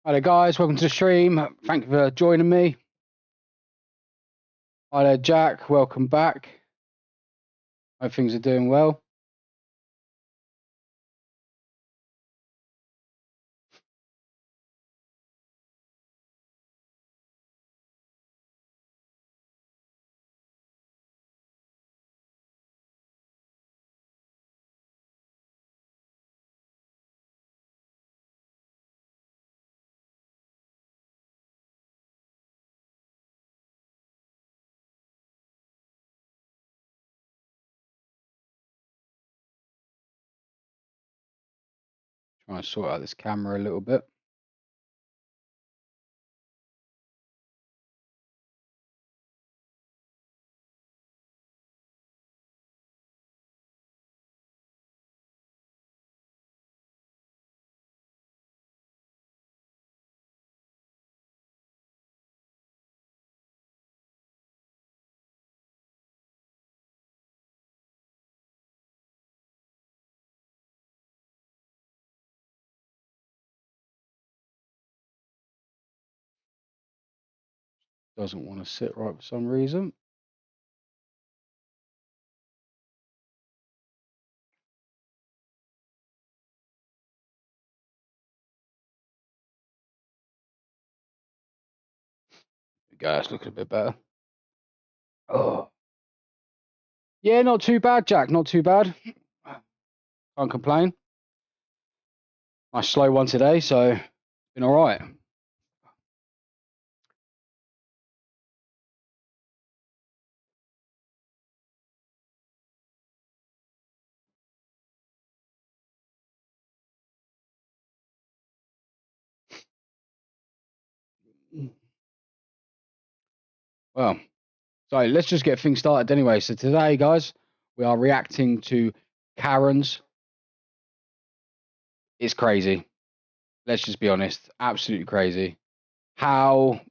Hello guys, welcome to the stream. Thank you for joining me. Hi there Jack, welcome back. Hope things are doing well. Trying to sort out this camera a little bit. Doesn't want to sit right for some reason. There we go, it's looking a bit better. Oh. Yeah, not too bad, Jack, not too bad. Can't complain. Nice slow one today, so been all right. Well, so let's just get things started anyway. So today, guys, we are reacting to Karen's. It's crazy. Let's just be honest. Absolutely crazy. How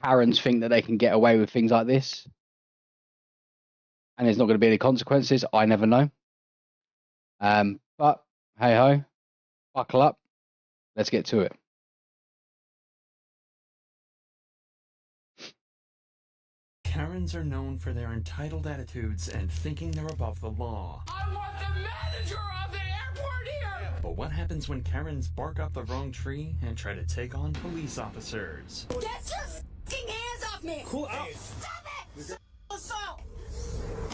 Karens think that they can get away with things like this and there's not going to be any consequences, I never know. But hey ho, buckle up. Let's get to it. Karens are known for their entitled attitudes and thinking they're above the law. I want the manager of the airport here! But what happens when Karens bark up the wrong tree and try to take on police officers? Get your f***ing hands off me! Cool out. Stop it! Assault!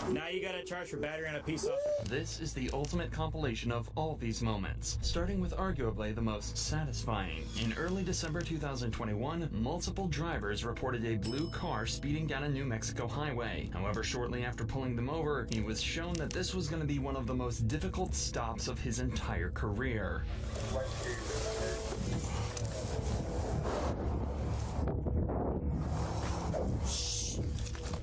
Now you got to charge for battery on a peace officer. This is the ultimate compilation of all these moments, starting with arguably the most satisfying. In early December 2021, multiple drivers reported a blue car speeding down a New Mexico highway. However, shortly after pulling them over, he was shown that this was going to be one of the most difficult stops of his entire career.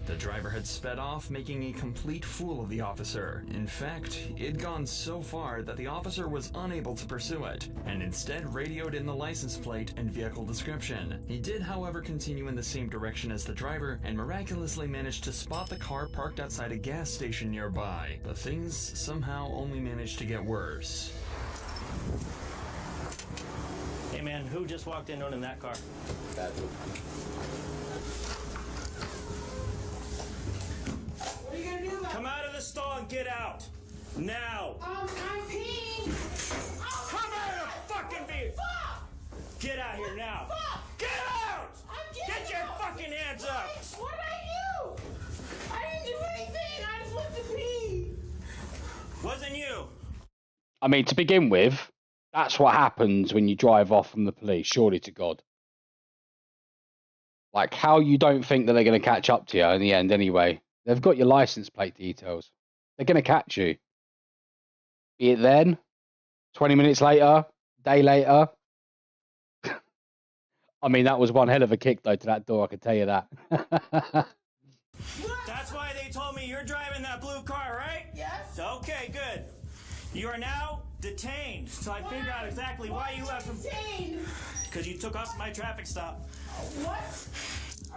The driver had sped off, making a complete fool of the officer. In fact, it'd gone so far that the officer was unable to pursue it, and instead radioed in the license plate and vehicle description. He did, however, continue in the same direction as the driver, and miraculously managed to spot the car parked outside a gas station nearby. But things somehow only managed to get worse. Hey man, who just walked in owning that car? Come out of the stall and get out! Now! I'm peeing! Come out of the fucking vehicle! Get out here now! Get out! Get your fucking hands up! What did I do? I didn't do anything! I just went to pee! Wasn't you! I mean, to begin with, that's what happens when you drive off from the police, surely to God. Like, how you don't think that they're going to catch up to you in the end anyway. They've got your license plate details. They're going to catch you. Be it then, 20 minutes later, day later. I mean, that was one hell of a kick, though, to that door, I can tell you that. That's why they told me you're driving that blue car, right? Yes? Okay, good. You are now detained. So I figured out exactly why you left. Detained? Because you took off my traffic stop. What?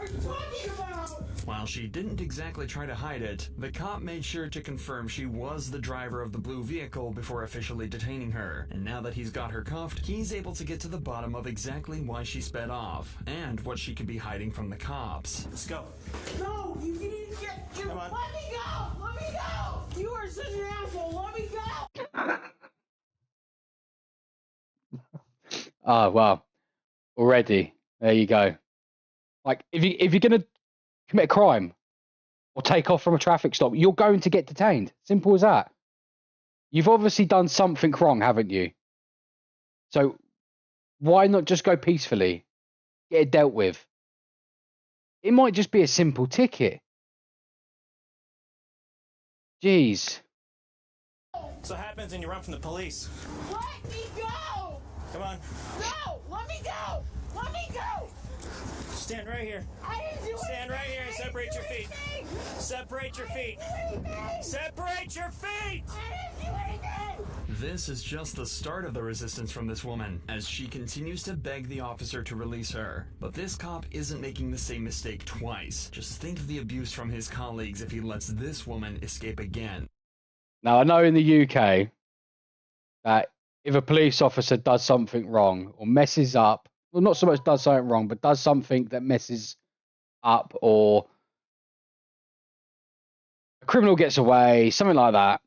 are you talking about? While she didn't exactly try to hide it, the cop made sure to confirm she was the driver of the blue vehicle before officially detaining her. And now that he's got her cuffed, he's able to get to the bottom of exactly why she sped off, and what she could be hiding from the cops. Let's go. No, you need to get. Come on. Let me go! Let me go! You are such an asshole. Let me go! Oh, well, already, there you go. Like, if you're going to commit a crime or take off from a traffic stop, you're going to get detained. Simple as that. You've obviously done something wrong, haven't you? So why not just go peacefully, get it dealt with? It might just be a simple ticket. Jeez. So what happens when you run from the police? Let me go! Come on. No! Let me go! Let me go! Stand right here. I didn't do Stand right here and anything. separate your feet. Separate your feet. Separate your feet! I didn't do anything! This is just the start of the resistance from this woman, as she continues to beg the officer to release her. But this cop isn't making the same mistake twice. Just think of the abuse from his colleagues if he lets this woman escape again. Now, I know in the UK that if a police officer does something wrong or messes up, well, not so much does something wrong, but does something that messes up, or a criminal gets away, something like that,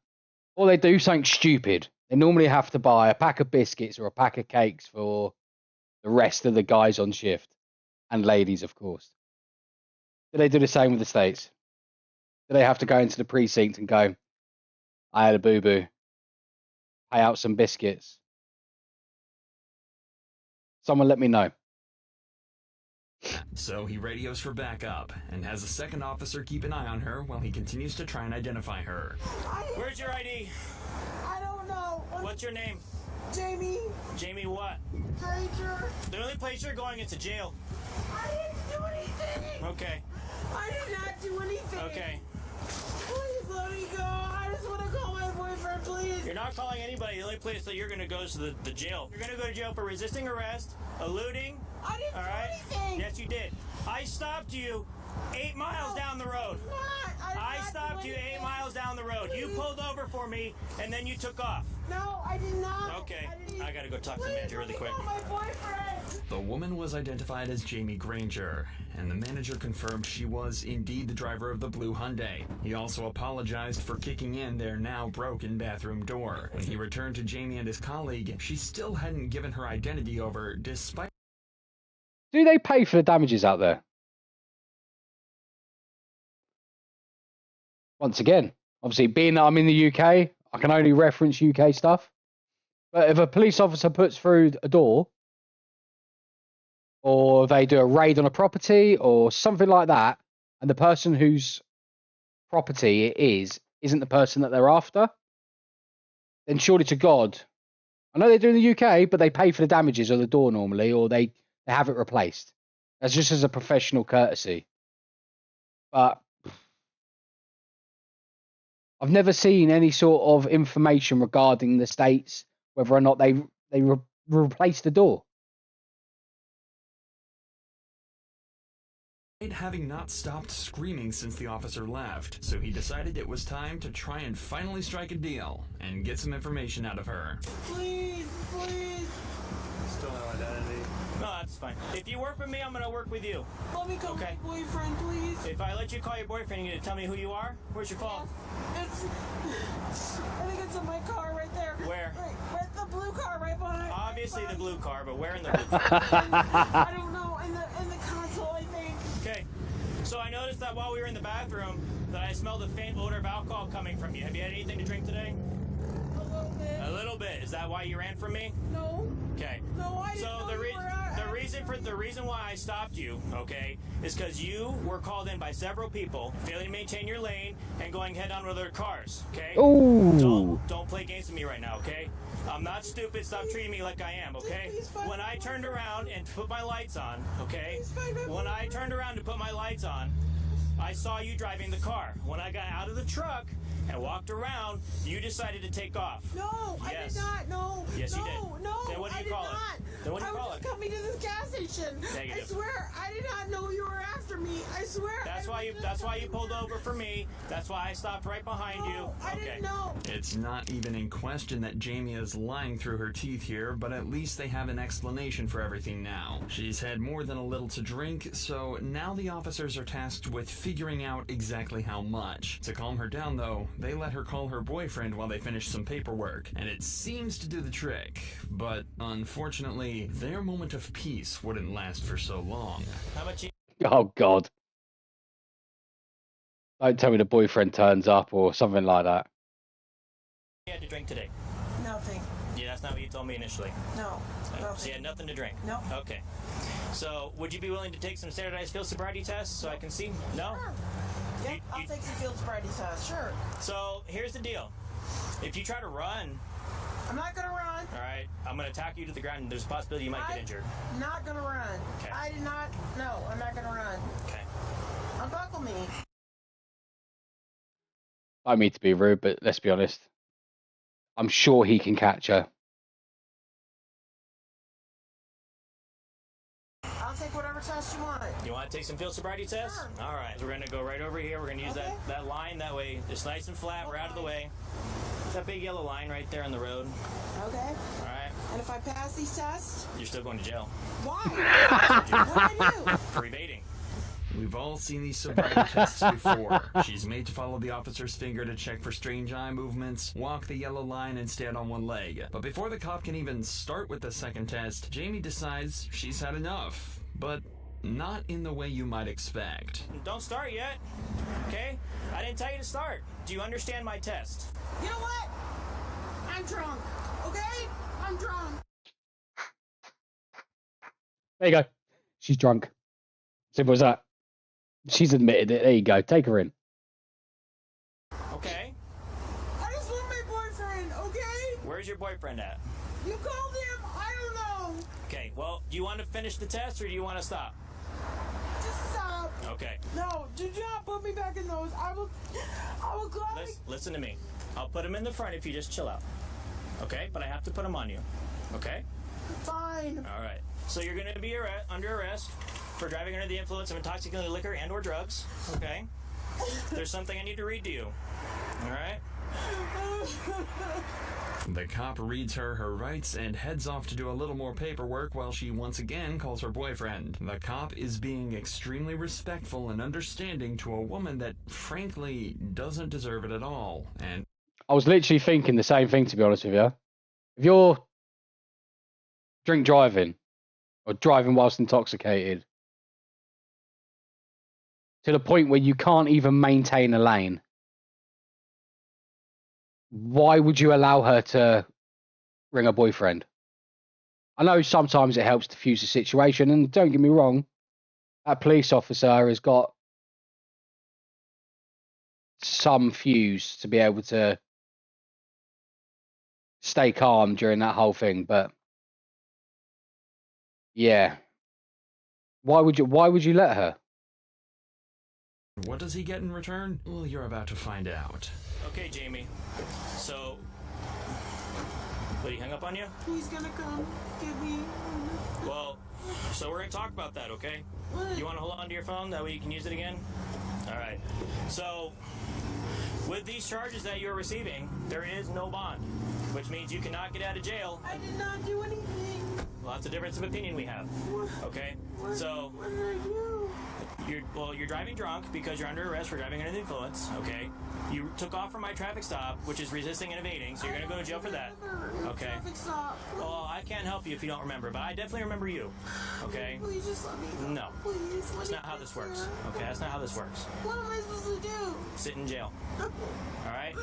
or they do something stupid, they normally have to buy a pack of biscuits or a pack of cakes for the rest of the guys on shift, and ladies, of course. Do they do the same with the States? Do they have to go into the precinct and go, I had a boo-boo, pay out some biscuits? Someone let me know. So he radios for backup, and has a second officer keep an eye on her while he continues to try and identify her. Where's your ID? I don't know. What's your name? Jamie Jamie what? Granger. The only place you're going is to jail. I didn't do anything. Okay. I did not do anything. Okay. Please let me go. I just want to call my boyfriend, please. You're not calling anybody. The only place that you're going to go is to the jail. You're going to go to jail for resisting arrest, eluding. I didn't All do right? anything. Yes, you did. I stopped you 8 miles down the road. I stopped you 8 miles down the road. You pulled over for me, and then you took off. No, I did not. Okay. didn't. I got to go talk to the manager really quick. My boyfriend. The woman was identified as Jamie Granger, and the manager confirmed she was indeed the driver of the blue Hyundai. He also apologized for kicking in their now broken bathroom door. When he returned to Jamie and his colleague, she still hadn't given her identity over, despite... Do they pay for the damages out there? Once again, obviously, being that I'm in the UK, I can only reference UK stuff. But if a police officer puts through a door, or they do a raid on a property, or something like that, and the person whose property it isn't the person that they're after, then surely to God, I know they do in the UK, but they pay for the damages of the door normally, or they have it replaced. That's just as a professional courtesy. But I've never seen any sort of information regarding the States, whether or not they replace the door. having not stopped screaming since the officer left, so he decided it was time to try and finally strike a deal and get some information out of her. Please, please. Still no identity. No, that's fine. If you work with me, I'm gonna work with you. Let me call Okay. my boyfriend, please. If I let you call your boyfriend, you gonna tell me who you are? Where's your phone? It's. I think it's in my car right there. Where? Right, the blue car right behind. Obviously the blue car, but where in the blue car? I don't know. In the console, I think. Okay. So I noticed that while we were in the bathroom, that I smelled a faint odor of alcohol coming from you. Have you had anything to drink today? A little bit. A little bit. Is that why you ran from me? No. Okay. No, I didn't So know you were out. the reason why I stopped you, okay, is because you were called in by several people, failing to maintain your lane and going head on with other cars, okay? Ooh. Don't play games with me right now, okay? I'm not stupid. Stop treating me like I am, okay? When I turned around and put my lights on, okay? When I turned around to put my lights on, I saw you driving the car. When I got out of the truck and walked around, you decided to take off. No, I Yes. did not. No. Yes, no, you did. No, Then what do you I did call it? not. Then what do you I call was it? just coming to this gas station. situation. Negative. I swear, I did not know you were after me. I swear. That's why you pulled over for me. That's why I stopped right behind you. I didn't know. It's not even in question that Jamie is lying through her teeth here, but at least they have an explanation for everything now. She's had more than a little to drink, so now the officers are tasked with figuring out exactly how much. To calm her down, though, they let her call her boyfriend while they finish some paperwork, and it seems to do the trick. But unfortunately, their moment of peace wouldn't last for so long. How much you Oh, God. Don't tell me the boyfriend turns up or something like that. had to drink today? Nothing. Yeah, that's not what you told me initially. No. So Nothing. you had nothing to drink? No. Okay. So, would you be willing to take some standardized field sobriety tests so I can see? No? Sure. Yep, I'll take some field sobriety tests. Sure. So, here's the deal. If you try to run, I'm not gonna run. all right, I'm going to tack you to the ground and there's a possibility you might get injured. Not gonna run. Okay. I did not. No, I'm not gonna run. Okay. Unbuckle me. I mean to be rude, but let's be honest. I'm sure he can catch her. I'll take whatever test you want. You want to take some field sobriety tests? Sure. All right. So we're going to go right over here. We're going to use Okay. that line. That way it's nice and flat. We're out of the way. That big yellow line right there on the road. Okay. All right. And if I pass these tests, You're still going to jail why? What did I do? for evading. We've all seen these sobriety tests before. She's made to follow the officer's finger to check for strange eye movements, walk the yellow line, and stand on one leg. But before the cop can even start with the second test, Jamie decides she's had enough. But not in the way you might expect. Don't start yet. Okay? I didn't tell you to start. Do you understand my test? You know what? I'm drunk. Okay? I'm drunk. There you go. She's drunk. Simple as that. She's admitted it. There you go. Take her in. Okay. I just want my boyfriend, okay? Where's your boyfriend at? You called him. I don't know. Okay, well, do you want to finish the test or do you want to stop? Just stop. Okay. No, do not put me back in those. I will gladly. Listen to me. I'll put him in the front if you just chill out. Okay? But I have to put him on you. Okay? Fine. All right. So you're going to be under arrest for driving under the influence of intoxicating liquor and or drugs. Okay? There's something I need to read to you. All right? The cop reads her rights and heads off to do a little more paperwork while she once again calls her boyfriend. The cop is being extremely respectful and understanding to a woman that, frankly, doesn't deserve it at all. And I was literally thinking the same thing, to be honest with you. If you're drink driving or driving whilst intoxicated to the point where you can't even maintain a lane, why would you allow her to ring a boyfriend? I know sometimes it helps diffuse the situation, and don't get me wrong, that police officer has got some fuse to be able to stay calm during that whole thing, but yeah, why would you let her? what does he get in return? Well, you're about to find out. Okay, Jamie. So, what, he hung up on you? He's gonna come get me. Well, so we're going to talk about that, okay? You want to hold on to your phone? That way you can use it again? All right. So, with these charges that you're receiving, there is no bond, which means you cannot get out of jail. I did not do anything. Well, that's a difference of opinion we have. Okay? So, What did I do? you're driving drunk because you're under arrest for driving under the influence, okay? You took off from my traffic stop, which is resisting and evading, so you're going to go to jail for that. Okay. Traffic stop. Well, I can't help you if you don't remember, but I definitely remember you, okay? Please just let me go. No. Please. That's not how this works, okay? That's not how this works. What am I supposed to do? Sit in jail. All right.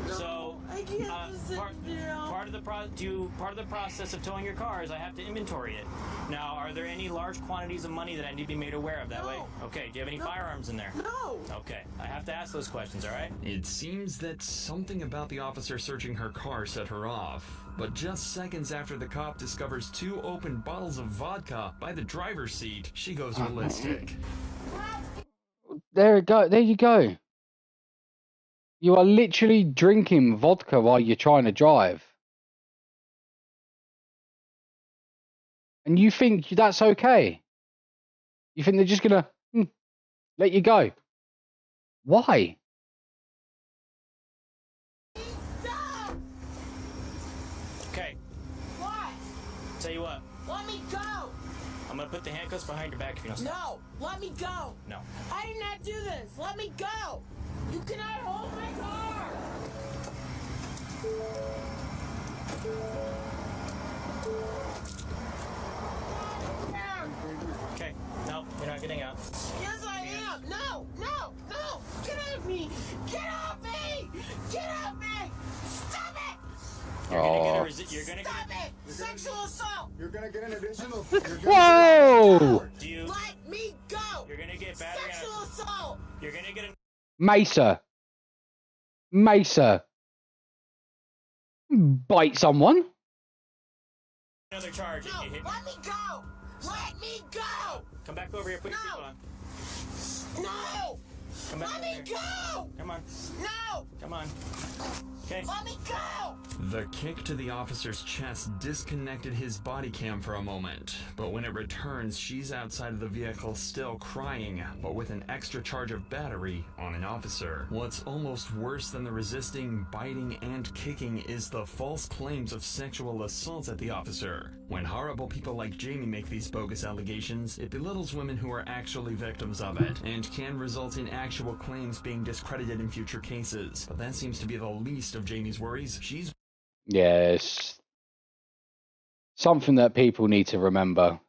No, So, I can't just sit in jail. part of the process of towing your car is I have to inventory it. Now, are there any large quantities of money that I need to be made aware of that way? Okay. Do you have any firearms in there? No. Okay. I have to ask those questions. All right. It seems that something about the officer searching her car set her off. But just seconds after the cop discovers 2 open bottles of vodka by the driver's seat, she goes ballistic. There you go. You are literally drinking vodka while you're trying to drive. And you think that's okay? You think they're just gonna let you go? Why? Stop! Okay, What? tell you what. Let me go! I'm gonna put the handcuffs behind your back if you don't stop. No! Let me go! No. I did not do this! Let me go! You cannot hold my car! Okay, no, you're not getting out. Yes, I am! No! No! No! Get off me! Get off me! Get off me! Stop it! You're gonna get a Oh. you're gonna Stop get it! Sexual assault! You're gonna get an additional. Whoa! do you Let me go! you're gonna get battery Sexual on assault! you're gonna get a Mesa. Mesa. Bite someone. another charge No! if you hit me. Let me go! Let me go! Come back over here, put your No. seatbelt on. No! Come back Let over me here. go! Come on, No! come on. Okay. Let me go! The kick to the officer's chest disconnected his body cam for a moment, but when it returns, she's outside of the vehicle still crying, but with an extra charge of battery on an officer. What's almost worse than the resisting, biting, and kicking is the false claims of sexual assault at the officer. When horrible people like Jamie make these bogus allegations, it belittles women who are actually victims of it, and can result in actual claims being discredited in future cases. But that seems to be the least of Jamie's worries. She's Yes. Something that people need to remember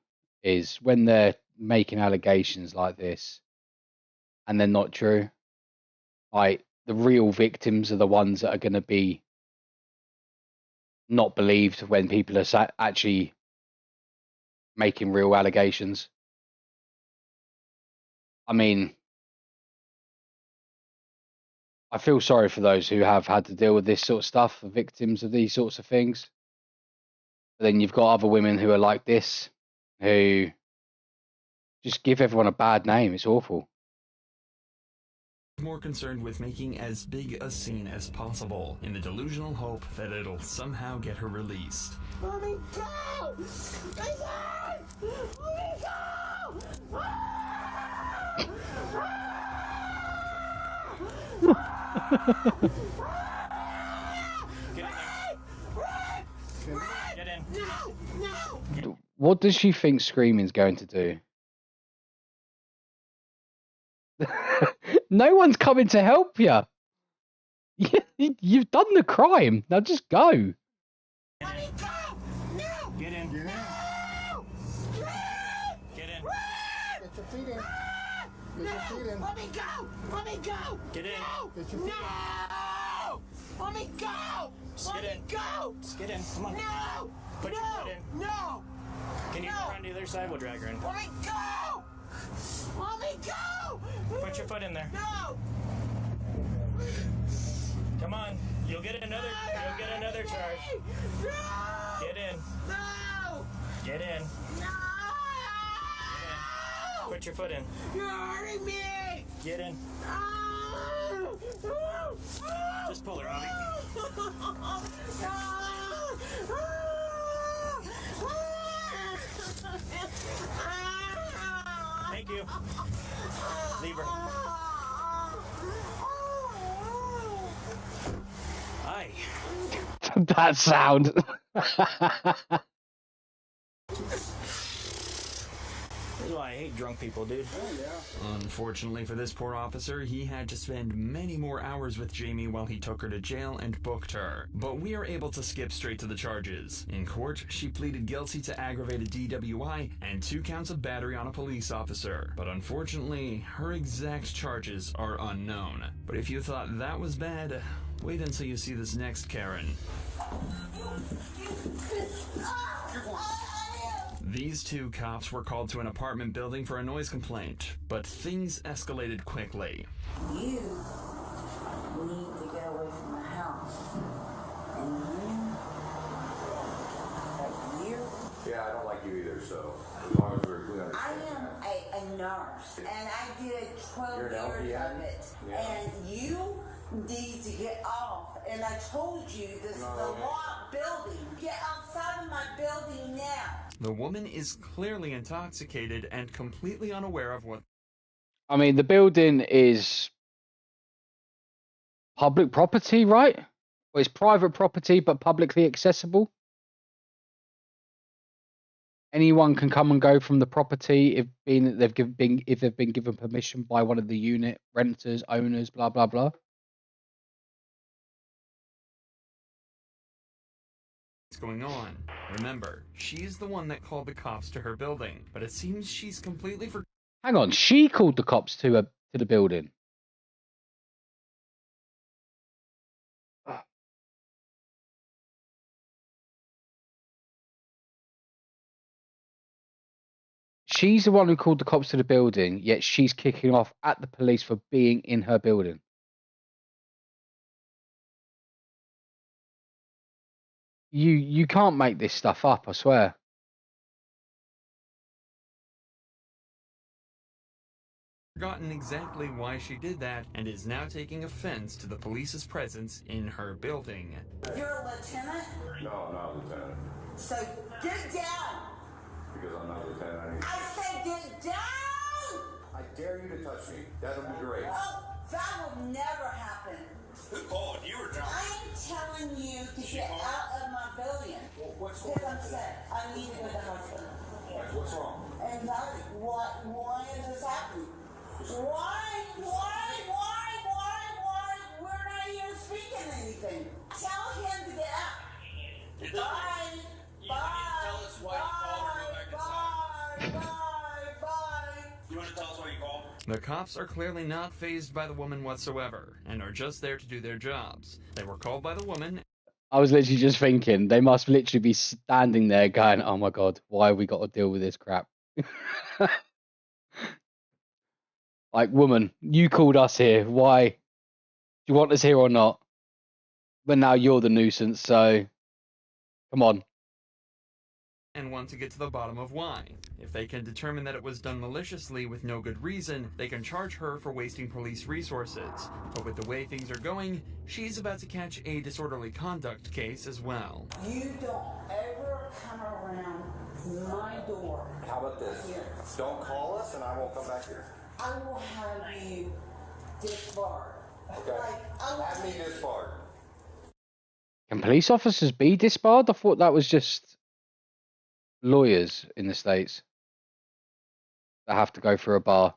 is when they're making allegations like this and they're not true, like the real victims are the ones that are going to be not believed when people are actually making real allegations. I mean, I feel sorry for those who have had to deal with this sort of stuff, the victims of these sorts of things. But then you've got other women who are like this, who just give everyone a bad name. It's awful. more concerned with making as big a scene as possible, in the delusional hope that it'll somehow get her released. Let me go! Listen! Let me go! Get in there. Get in. No! No! What does she think screaming's going to do? No one's coming to help you. You've done the crime. Now just go. Let me go! No! Get in. Get in. No! Get in. Get your feet in. Get your feet in. Let me go! Let me go! Get in. No! Get your feet No! Let me go! Just Let get me in. go! Just get in. Come on. No! Put your No! foot in. No! Can you No. run to the other side? We'll drag her in. Let me go! Let me go! Put your foot in there. No! Come on. You'll get another charge. No! Get in. No! Get in. No! Put your foot in. You're hurting me! Get in. Just pull her, Avi. Thank you. Leave her. Aye. That sound. This is why I hate drunk people, dude. Unfortunately for this poor officer, he had to spend many more hours with Jamie while he took her to jail and booked her. But we are able to skip straight to the charges. In court, she pleaded guilty to aggravated DWI and 2 counts of battery on a police officer. But unfortunately, her exact charges are unknown. But if you thought that was bad, wait until you see this next Karen. These 2 cops were called to an apartment building for a noise complaint, but things escalated quickly. You need to get away from the house. And you, Yeah, I don't like you either, so as long as we're clear on I am a nurse, and I did 12 You're an years LPN? of it. Yeah. And you need to get off. And I told you this is a locked building. Get outside of my my building now. The woman is clearly intoxicated and completely unaware of what. I mean, the building is public property, right? Well, it's private property, but publicly accessible. Anyone can come and go from the property if they've been given permission by one of the unit renters, owners, blah blah blah. What's going on? Remember, she's the one that called the cops to her building, but it seems she's completely Hang on, she called the cops to the building. She's the one who called the cops to the building, yet she's kicking off at the police for being in her building. You can't make this stuff up, I swear. forgotten exactly why she did that and is now taking offense to the police's presence in her building. You're a lieutenant? No, I'm not a lieutenant. So get down! Because I'm not a lieutenant. I said get down! I dare you to touch me. That'll be great. Oh, that will never happen. Who called? You or John? I'm telling you to get out of my building. Well, what's Because wrong? I'm sad. I need to go to the hospital. What's wrong? Anxiety. Why is this happening? Why? We're not even speaking anything. Tell him to get out. Bye. Tell us why you called and go back inside. Bye. You want to tell us why you called? The cops are clearly not fazed by the woman whatsoever and are just there to do their jobs. They were called by the woman. I was literally just thinking, they must literally be standing there going, oh my god, why have we got to deal with this crap? Like, woman, you called us here. Why? Do you want us here or not? But now you're the nuisance, so come on. And want to get to the bottom of why. If they can determine that it was done maliciously with no good reason, they can charge her for wasting police resources. But with the way things are going, she's about to catch a disorderly conduct case as well. You don't ever come around my door. How about this? Here. Don't call us and I won't come back here. I will have you disbarred. Okay. I will Have me disbarred. Can police officers be disbarred? I thought that was just lawyers in the States that have to go through a bar.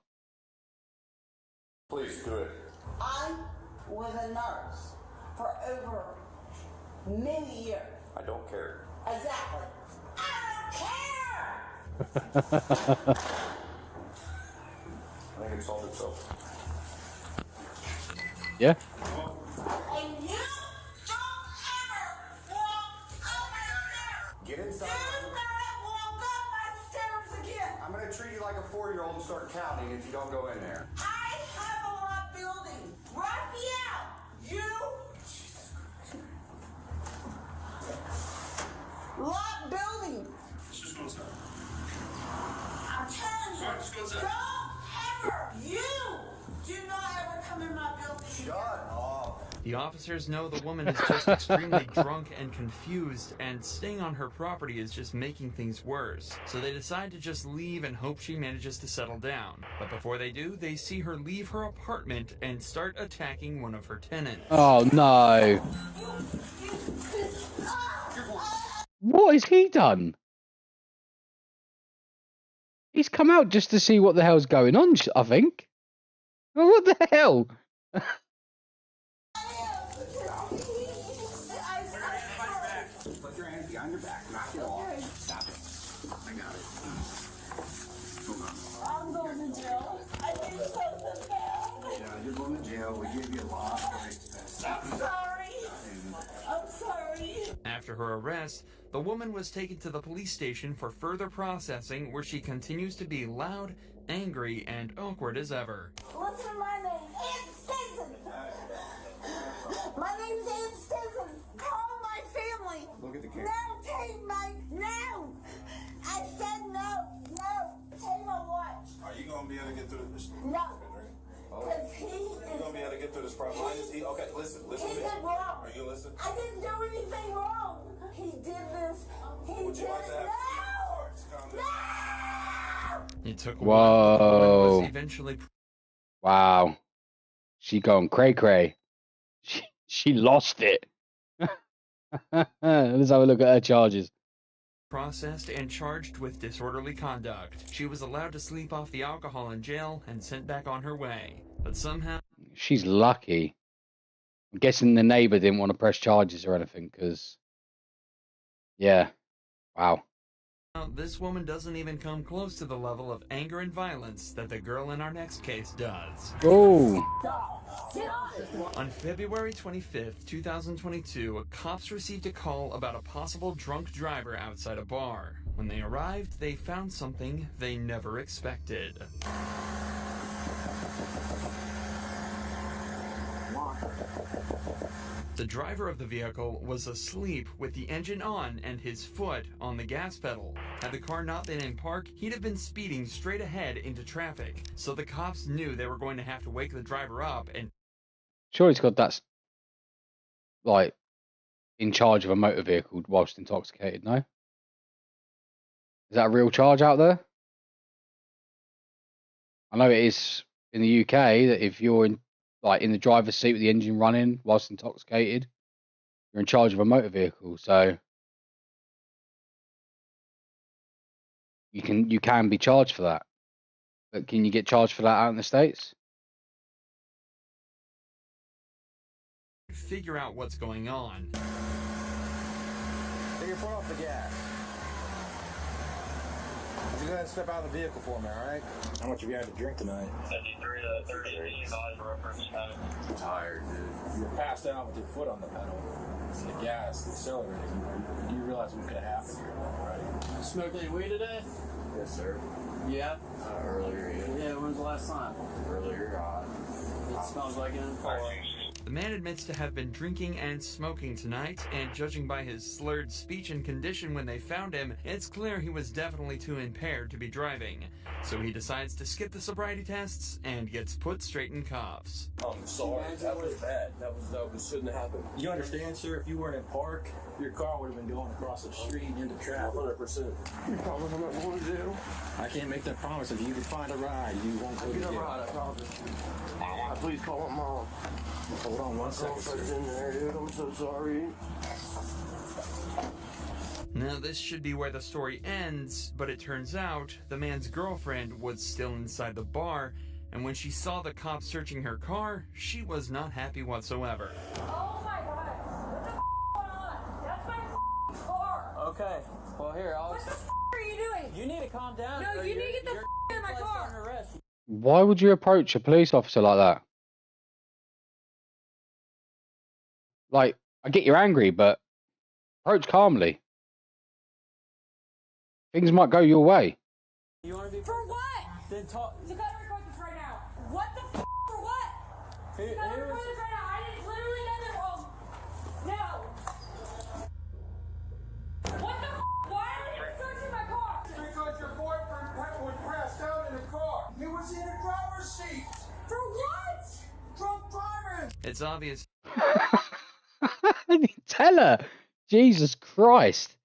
Please do it. I was a nurse for over many years. I don't care. Exactly. I don't care! I think it solved itself. Yeah. And you don't ever walk up my stairs! Get inside. Do not walk up my stairs again! I'm going to treat you like a 4-year-old and start counting if you don't go in there. I have a lot building. Raphael, you... Lot building. Just go inside. I'm telling you. Alright, just go inside. Don't ever, you do not ever come in my building. Shut up. The officers know the woman is just extremely drunk and confused, and staying on her property is just making things worse. So they decide to just leave and hope she manages to settle down. But before they do, they see her leave her apartment and start attacking one of her tenants. Oh no. What has he done? He's come out just to see what the hell's going on, I think. Well, what the hell? Put your hands behind your back. Knock it off. Stop it. I got it. Hold on. I'm going to jail. I need something bad. Yeah, you're going to jail. We give you a lot of expense. I'm sorry. I'm sorry. After her arrest, the woman was taken to the police station for further processing, where she continues to be loud, angry, and awkward as ever. Listen to my name. Ann Stinson. My name's Ann Stinson. Call my family. Look at the camera. No, take my... No. I said no. No. Take my watch. Are you going to be able to get through this? No. Because he You're going to be able to get through this problem. Okay, listen He to me. did wrong. Are you listening? I didn't do anything wrong. He did this. He It took a while, but the woman Whoa. was eventually Wow. She gone cray cray. She lost it. Let's have a look at her charges. processed and charged with disorderly conduct. She was allowed to sleep off the alcohol in jail and sent back on her way. But somehow, She's lucky. I'm guessing the neighbor didn't want to press charges or anything, because, yeah. Wow. this woman doesn't even come close to the level of anger and violence that the girl in our next case does. Oh. On February 25th, 2022, cops received a call about a possible drunk driver outside a bar. When they arrived, they found something they never expected. The driver of the vehicle was asleep with the engine on and his foot on the gas pedal. Had the car not been in park, he'd have been speeding straight ahead into traffic. So the cops knew they were going to have to wake the driver up and Sure, he's got that's like in charge of a motor vehicle whilst intoxicated, no? Is that a real charge out there? I know it is in the UK that if you're in the driver's seat with the engine running whilst intoxicated, you're in charge of a motor vehicle, so you can be charged for that. But can you get charged for that out in the States? figure out what's going on. Take your foot off the gas. Would you go ahead and step out of the vehicle for me, alright? How much have you had to drink tonight? 73 to 30 reference time. I'm tired, dude. You were passed out with your foot on the pedal. The gas, the accelerator. You realize what could have happened here, right? Smoked any weed today? Yes, sir. Yeah. Earlier, yeah. Yeah, when's the last time? Earlier, It smells like it in the car. The man admits to have been drinking and smoking tonight, and judging by his slurred speech and condition when they found him, it's clear he was definitely too impaired to be driving. So he decides to skip the sobriety tests and gets put straight in cuffs. I'm sorry, that was bad. That shouldn't have happened. You understand, sir, if you weren't in park, your car would have been going across the street into traffic. 100%. You promise I'm not going to do? I can't make that promise. If you can find a ride, you won't go to jail. I promise. Please call my mom. Hold on one second, sir. In there, dude. I'm so sorry. Now this should be where the story ends, but it turns out the man's girlfriend was still inside the bar, and when she saw the cops searching her car, she was not happy whatsoever. Oh my god. What the going on? That's my car. Okay. Well, here, I'll... What the are you doing? You need to calm down. No, you need to get the out of my car. Under arrest. Why would you approach a police officer like that? Like, I get you're angry, but approach calmly. Things might go your way. You want to be... For what? Then talk... You gotta record this right now. What the for what? You gotta record this right now. I didn't literally nothing wrong. No. What the why are you searching my car? Because your boyfriend was passed out in the car. He was in the driver's seat. For what? Drunk driving. It's obvious Tell her. Jesus Christ.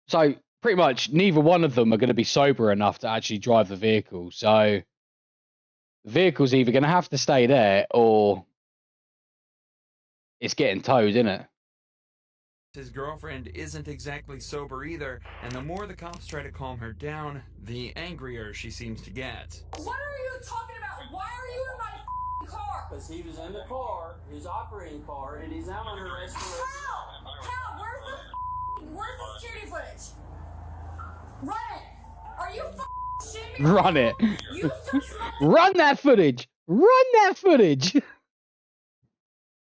So, pretty much, neither one of them are going to be sober enough to actually drive the vehicle. So, the vehicle's either going to have to stay there, or it's getting towed, isn't it? his girlfriend isn't exactly sober either, and the more the cops try to calm her down, the angrier she seems to get. What are you talking about? Why are you in my car? Because he was in the car, his operating car, and he's now under arrest for... How? Where's the security footage? Run it! Are you shitting me? Run it! You searched my... Run that footage! Run that footage!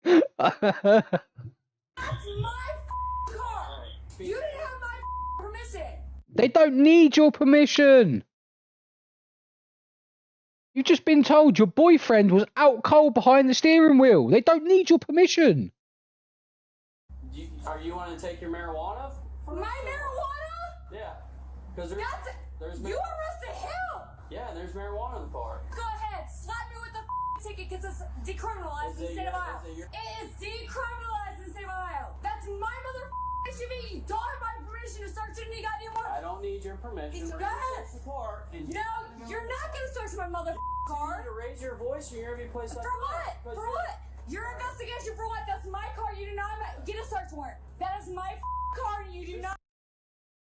That's my car! You didn't have my permission! They don't need your permission! You've just been told your boyfriend was out cold behind the steering wheel. They don't need your permission. Are you wanting to take your marijuana? My marijuana? Yeah. Because there's you arrested him! Yeah, there's marijuana in the car. Go ahead, slap me with the ticket because it's decriminalized in the state of Ohio. It is decriminalized in the state of Ohio. That's my SUV. You don't have my permission to search any goddamn car. I don't need your permission. Go ahead. Search the car. And No, you're not gonna search my mother car. to raise your voice in every place. For what? For what? Your investigation for what? That's my car. You do not get a search warrant. That is my car. You do not.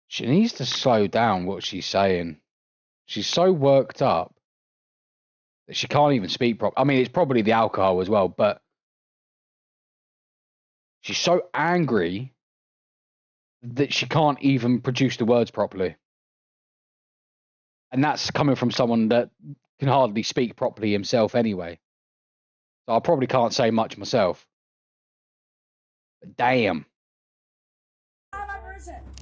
She needs to slow down what she's saying. She's so worked up that she can't even speak properly. I mean, it's probably the alcohol as well, but she's so angry that she can't even produce the words properly. And that's coming from someone that can hardly speak properly himself anyway. So I probably can't say much myself. But damn.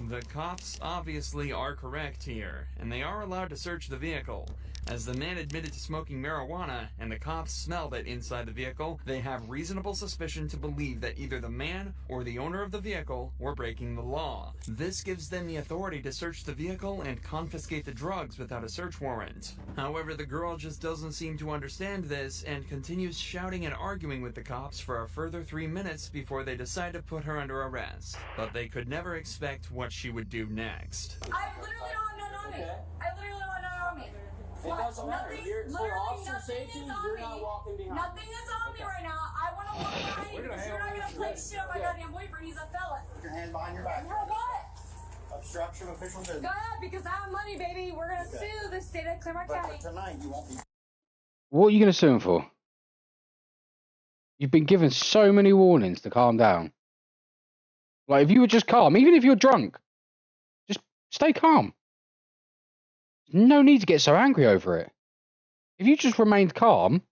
The cops obviously are correct here, and they are allowed to search the vehicle. As the man admitted to smoking marijuana and the cops smelled it inside the vehicle, they have reasonable suspicion to believe that either the man or the owner of the vehicle were breaking the law. This gives them the authority to search the vehicle and confiscate the drugs without a search warrant. However, the girl just doesn't seem to understand this and continues shouting and arguing with the cops for a further 3 minutes before they decide to put her under arrest. But they could never expect what she would do next. I literally don't have none on me. I literally don't have none on me. It doesn't matter. Nothing, For officer safety, you're not walking behind. Nothing is on me right now. I want to walk behind you because you're not going to play shit on my goddamn boyfriend. He's a fella. Put your hand behind your back. For what? Obstruction of official business. Go ahead, because I have money, baby. We're going to sue the state of Claremont County. But tonight, you won't be. What are you going to sue him for? You've been given so many warnings to calm down. Like, if you were just calm, even if you're drunk, just stay calm. No need to get so angry over it. If you just remained calm,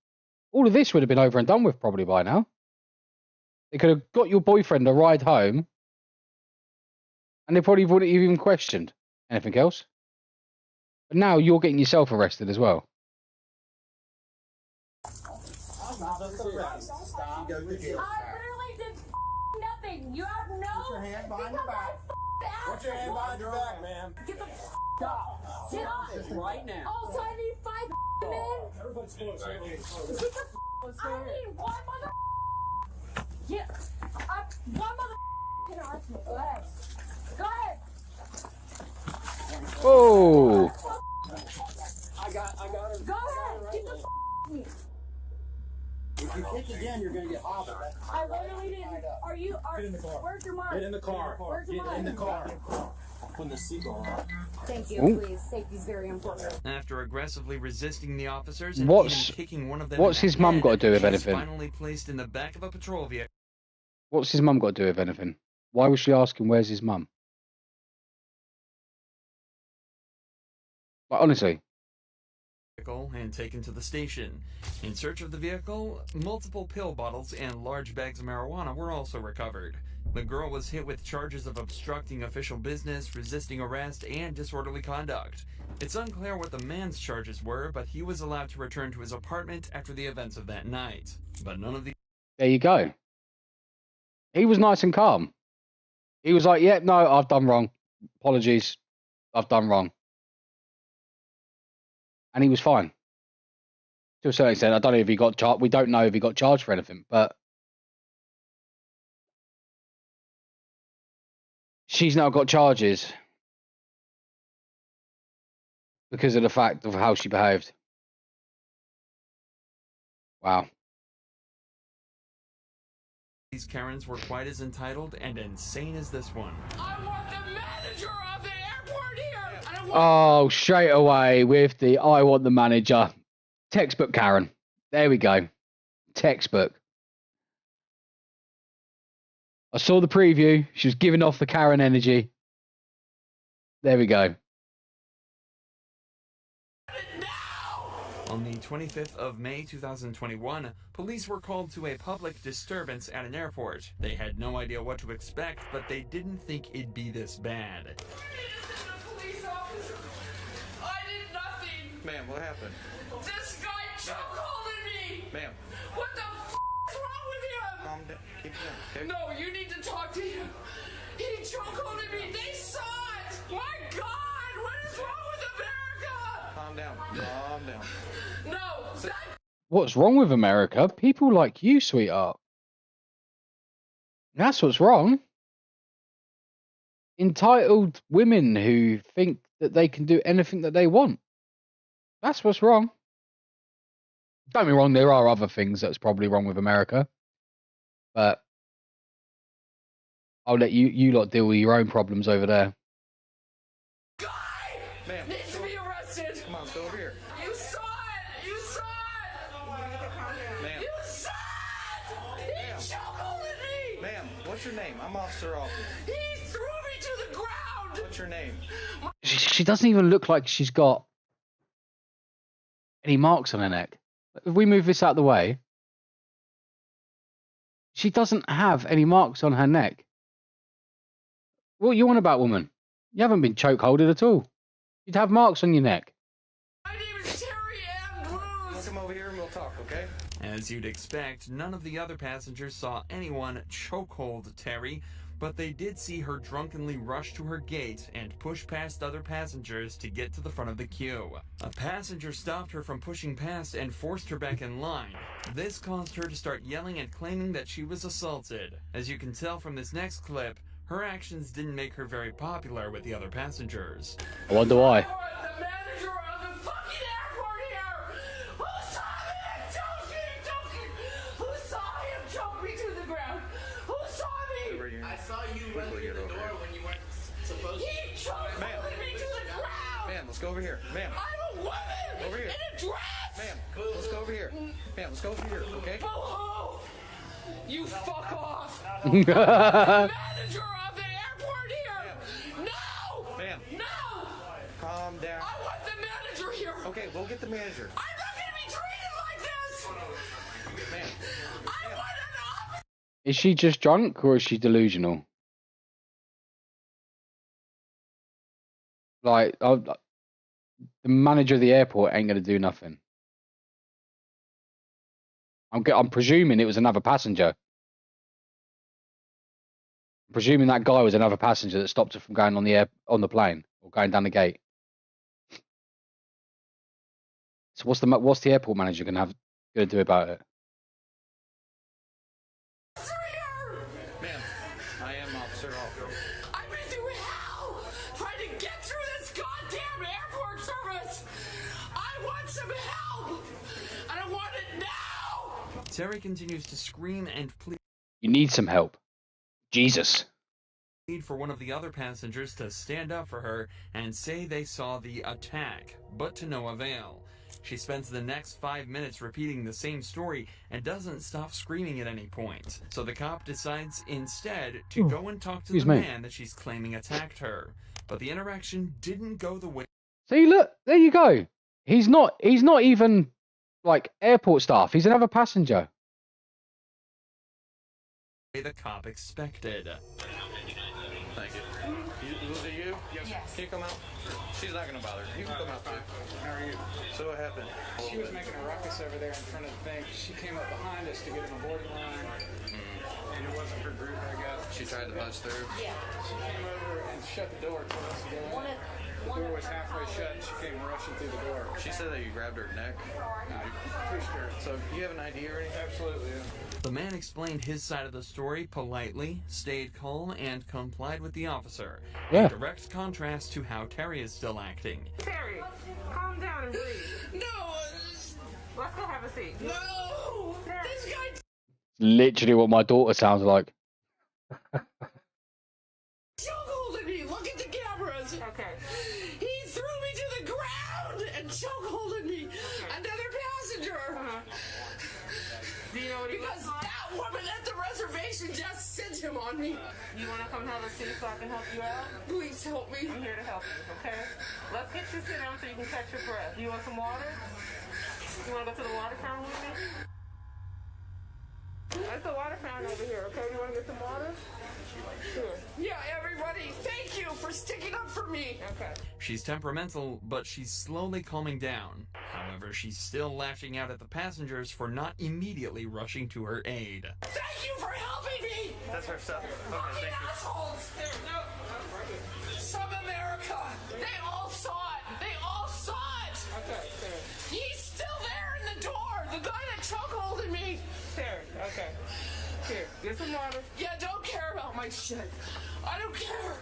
all of this would have been over and done with probably by now. They could have got your boyfriend a ride home, and they probably wouldn't have even questioned anything else. But now you're getting yourself arrested as well. Stop. Go to jail. I literally did nothing. You have no. Put your hand behind your back. Put your hand behind your back, ma'am. Get the off. Get off. Right now. Oh, so I need 5 men? Everybody's close. Get the I need one mother. Yeah. One mother can arrest me. Go ahead. Go ahead. Oh! I got her. Go ahead. Get the me. If you kick again, you're going to get hobbled. I literally didn't. Are you? Get in the car. Where's your mark? Get in the car. Where's your mark? Get in the car. Put the seatbelt on. Thank you. Ooh. Please. Safety's very important. After aggressively resisting the officers and What's- even kicking one of them what's in his the mum head, got to do with she's anything? finally placed in the back of a patrol vehicle. What's his mum got to do with anything? Why was she asking where's his mum? Like, honestly. And taken to the station. In search of the vehicle, multiple pill bottles and large bags of marijuana were also recovered. The girl was hit with charges of obstructing official business, resisting arrest, and disorderly conduct. It's unclear what the man's charges were, but he was allowed to return to his apartment after the events of that night. But none of the... There you go. He was nice and calm. He was like, yeah, no, I've done wrong. Apologies. I've done wrong. And he was fine. To a certain extent, I don't know if he got charged. We don't know if he got charged for anything, but she's now got charges because of the fact of how she behaved. Wow. These Karens were quite as entitled and insane as this one. I want the manager of the airport here. I don't want Oh, straight away with the I want the manager. Textbook Karen. There we go. Textbook. I saw the preview. She was giving off the Karen energy. There we go. On the 25th of May 2021, police were called to a public disturbance at an airport. They had no idea what to expect, but they didn't think it'd be this bad. police officer. I did nothing. Ma'am, what happened? This guy chokeholded me. Ma'am. What the is wrong with him? Calm down. Keep it down, okay? No, you need to talk to him. He chokeholded me. They saw it. My God, what is wrong with America? Calm down. Calm down. No, that What's wrong with America? People like you, sweetheart. That's what's wrong. entitled women who think that they can do anything that they want. That's what's wrong. Don't be wrong, there are other things that's probably wrong with America. But I'll let you lot deal with your own problems over there. Guy needs to be arrested. Come on, go over here. You saw it. You saw it. Ma'am. You saw it. He chokeholded me. Ma'am, what's your name? I'm Officer Alton. He threw me to the ground. What's your name? She doesn't even look like she's got any marks on her neck. If we move this out of the way, she doesn't have any marks on her neck. What are you on about, woman? You haven't been chokeholded at all. You'd have marks on your neck. My name is Terry Andrews. Come over here and we'll talk, okay? As you'd expect, none of the other passengers saw anyone chokehold Terry, but they did see her drunkenly rush to her gate and push past other passengers to get to the front of the queue. A passenger stopped her from pushing past and forced her back in line. This caused her to start yelling and claiming that she was assaulted. As you can tell from this next clip, her actions didn't make her very popular with the other passengers. I wonder why. The manager of the fucking airport here. Who saw me choking? Who saw him choke me to the ground? Who saw me? I saw you run through the door when you weren't supposed to. He chokeholded me to the ground. Ma'am, let's go over here. Ma'am. I'm a woman Over here. in a dress. Ma'am, let's go over here. Ma'am, let's go over here, okay? Boo-hoo! You fuck off. Manager of the airport here. No. Ma'am. No. Calm down. I want the manager here. Okay, we'll get the manager. I'm not going to be treated like this. Ma'am. I want an officer. Is she just drunk or is she delusional? Like, the manager of the airport ain't going to do nothing. I'm presuming it was another passenger. I'm presuming that guy was another passenger that stopped her from going on the plane or going down the gate. So what's the airport manager gonna do about it? Ma'am, I am Officer Alton. I've been through hell trying to get through this goddamn airport service. I want some help, and I want it now. Terry continues to scream and plead You need some help. Jesus. for one of the other passengers to stand up for her and say they saw the attack, but to no avail. She spends the next 5 minutes repeating the same story and doesn't stop screaming at any point. So the cop decides instead to go and talk to the man that she's claiming attacked her. But the interaction didn't go the way See, look, there you go. He's not even like airport staff. He's another passenger. the cop expected. Thank you. Was it you? Yes. Can you come out? She's not going to bother. You can come out too. How are you? So what happened? She was making a ruckus over there in front of the thing. She came up behind us to get in the boarding line, and it wasn't her group, I guess. She tried to bust through? Yeah. She came over and shut the door, told us to go in. The door was halfway shut, and she came rushing through the door. She said that you grabbed her neck. I pushed her. So do you have an ID or anything? Absolutely, yeah. The man explained his side of the story politely, stayed calm, and complied with the officer. Yeah. In direct contrast to how Terry is still acting. Terry, calm down and breathe. No! Let's go have a seat. No! This guy Literally what my daughter sounds like. chokeholded me! Look at the cameras! Okay. He threw me to the ground and chokeholded me! Another passenger! Do you know what he Because looks like? that woman at the reservation just sent him on me! You want to come have a seat so I can help you out? Please help me. I'm here to help you, okay? Let's get you sit down so you can catch your breath. You want some water? You want to go to the water fountain with me? There's the water fountain over here, okay? You want to get some water? Sure. Yeah, everybody, thank you for sticking up for me! Okay. She's temperamental, but she's slowly calming down. However, she's still lashing out at the passengers for not immediately rushing to her aid. Thank you for helping me! That's our stuff. Okay, Fucking thank you. assholes! Some America! They all saw it! They all saw it! Okay, Terry. He's still there in the door! The guy that chokeholded me! Terry, okay. Here, get some water. Yeah, don't care about my shit. I don't care.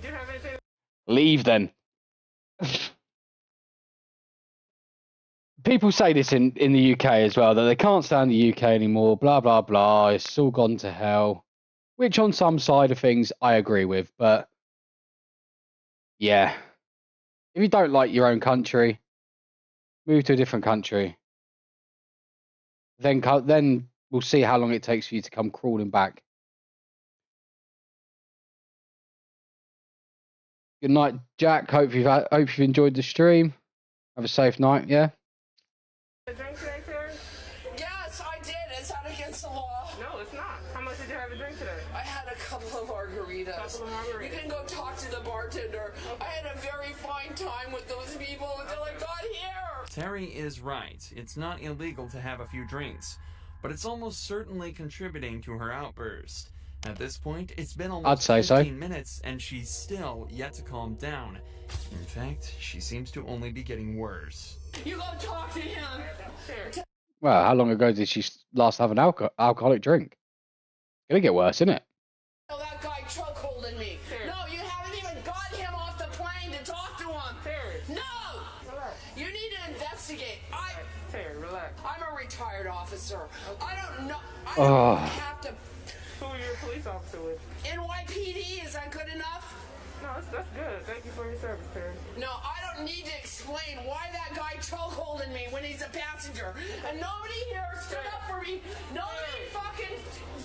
do have anything? Leave then. People say this in the UK as well, that they can't stand the UK anymore, blah, blah, blah. It's all gone to hell. Which on some side of things I agree with, but yeah. If you don't like your own country, move to a different country. Then we'll see how long it takes for you to come crawling back. Good night, Jack. Hope you've enjoyed the stream. Have a safe night, yeah? Drink today, Terry? Yes, I did. Is that against the law? No, it's not. How much did you have a drink today? I had a couple of margaritas. You can go talk to the bartender. I had a very fine time with those people until I got here. Terry is right. It's not illegal to have a few drinks, but it's almost certainly contributing to her outburst. At this point, it's been almost 15 minutes, and she's still yet to calm down. In fact, she seems to only be getting worse. You go talk to him. Well, how long ago did she last have an alcoholic drink? It's gonna get worse, isn't it? Oh, that guy chokeholding me. No, you haven't even got him off the plane to talk to him. No! Relax. You need to investigate. Terry, relax. I'm a retired officer. I don't know. I Oh. don't have to. Who are you a police officer with? NYPD, is that good enough? No, that's good. Thank you for your service, Terry. No, I don't need to explain why that guy chokeholding me when he's a passenger. And nobody here stood up for me. Nobody fucking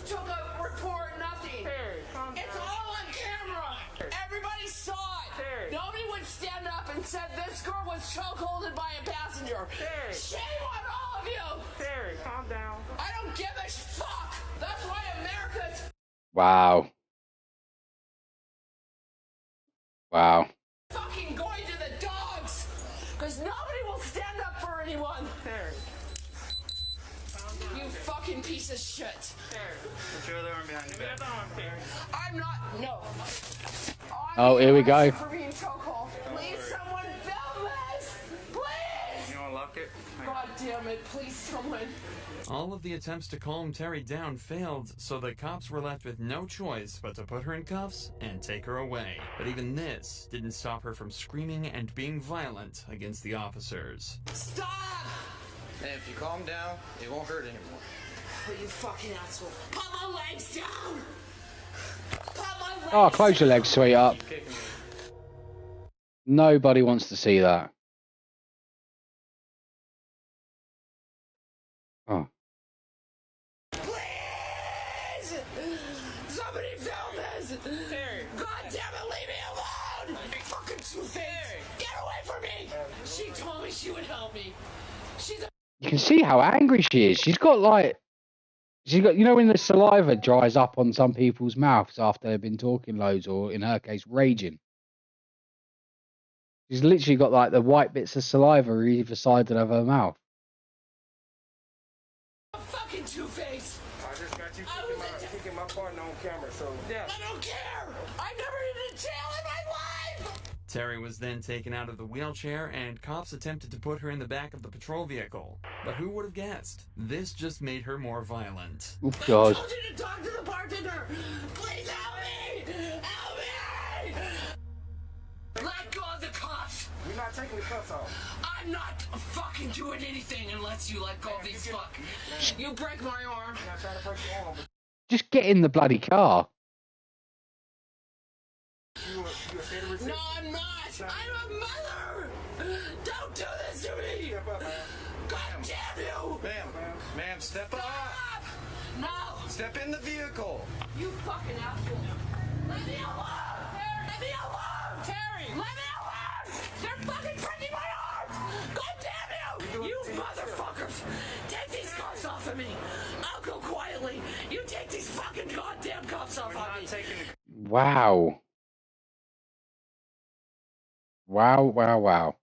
took a report, nothing. Terry, calm down. It's all on camera. Everybody saw it. Terry. Nobody would stand up and said this girl was chokeholded by a passenger. Terry. Shame on all of you. Terry, calm down. I don't give a fuck. That's why America's Wow. Wow. fucking going to the dogs. Because nobody will stand up for anyone. Terry. You fucking piece of shit. Terry. Put your other arm behind your back. I'm not. No. Oh, here we go. For being chokehold. Please, someone film this. Please. You want to lock it? God damn it. Please, someone. All of the attempts to calm Terry down failed, so the cops were left with no choice but to put her in cuffs and take her away. But even this didn't stop her from screaming and being violent against the officers. Stop! And if you calm down, it won't hurt anymore. Oh, you fucking asshole. Put my legs down! Put my legs Oh, close your legs, sweetheart. Nobody wants to see that. Oh. Please! Somebody film this! Terry. God damn it, leave me alone! Fucking two-face! Get away from me! She told me she would help me. She's a You can see how angry she is. She's got, you know when the saliva dries up on some people's mouths after they've been talking loads, or in her case, raging. She's literally got like the white bits of saliva either side of her mouth. fucking two-face! I just got you kicking my partner on camera, so yeah. I don't care! I've never been to jail in my life! Terry was then taken out of the wheelchair, and cops attempted to put her in the back of the patrol vehicle. But who would have guessed? This just made her more violent. Oh, God. I told you to talk to the bartender! Please help me! Help me! Let go of the cuffs! You're not taking the cuffs off. I'm not fucking doing anything unless you let go of these fucking... You break my arm. I'm not trying to break your arm, Just get in the bloody car. you a state of No, I'm not! I'm a mother! Don't do this to me! Step up, man. God damn you! Ma'am, step up. Stop! No! Step in the vehicle. You fucking asshole! Let me alone! Let me alone! Terry! Let me alone! They're fucking breaking my arms! God damn you! You motherfuckers! Take these cuffs off of me! I'll go quietly! You take these fucking goddamn cuffs off of me! Wow. Wow, wow, wow.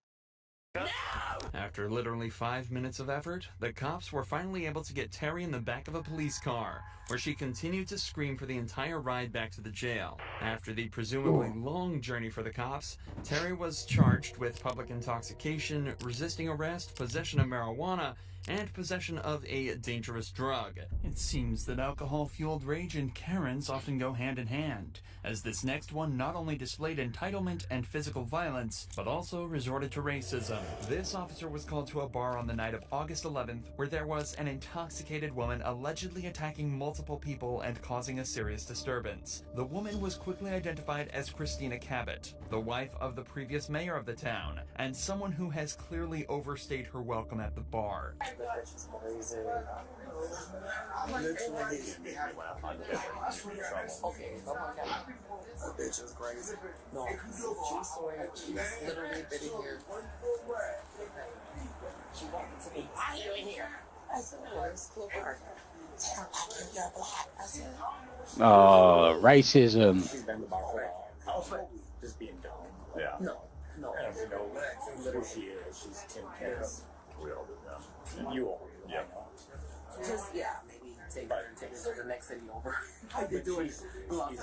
After literally 5 minutes of effort, the cops were finally able to get Terry in the back of a police car, where she continued to scream for the entire ride back to the jail. After the presumably long journey for the cops, Terry was charged with public intoxication, resisting arrest, possession of marijuana, and possession of a dangerous drug. It seems that alcohol-fueled rage and Karens often go hand in hand, as this next one not only displayed entitlement and physical violence, but also resorted to racism. This officer was called to a bar on the night of August 11th, where there was an intoxicated woman allegedly attacking multiple people and causing a serious disturbance. The woman was quickly identified as Christina Cabot, the wife of the previous mayor of the town, and someone who has clearly overstayed her welcome at the bar. That bitch is crazy. No, she's swear. She's literally been in here. She walked to me. Why are you in here? I said, where's the bar? You're black. I said, oh, racism. She's been the bar for a while. Just being dumb. Yeah. No. I don't know who she is. She's Tim Kiss. We all do that. You all do. Yeah. just, yeah, maybe take her to the next city over. I've been doing a lot of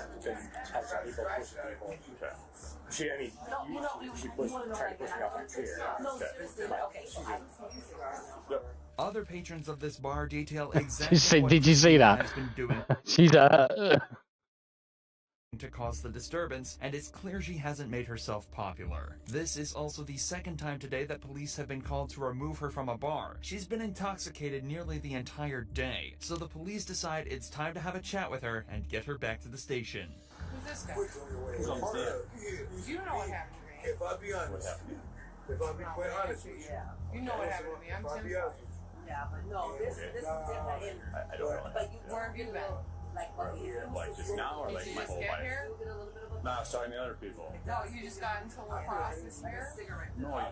She, I mean, she tried to push me off the chair. Okay. Other patrons of this bar detail exactly what did you see that? has been doing She's to cause the disturbance, and it's clear she hasn't made herself popular. This is also the second time today that police have been called to remove her from a bar. She's been intoxicated nearly the entire day, so the police decide it's time to have a chat with her and get her back to the station. Who's this guy? You know what happened to me. If I be honest, if I be quite honest with you, you know what happened to me. I'm Tim. Yeah, but no, this is different. I don't know. But where have you been? Like just now or like my whole life? No, I was talking to other people. No, you just got into a process here? No,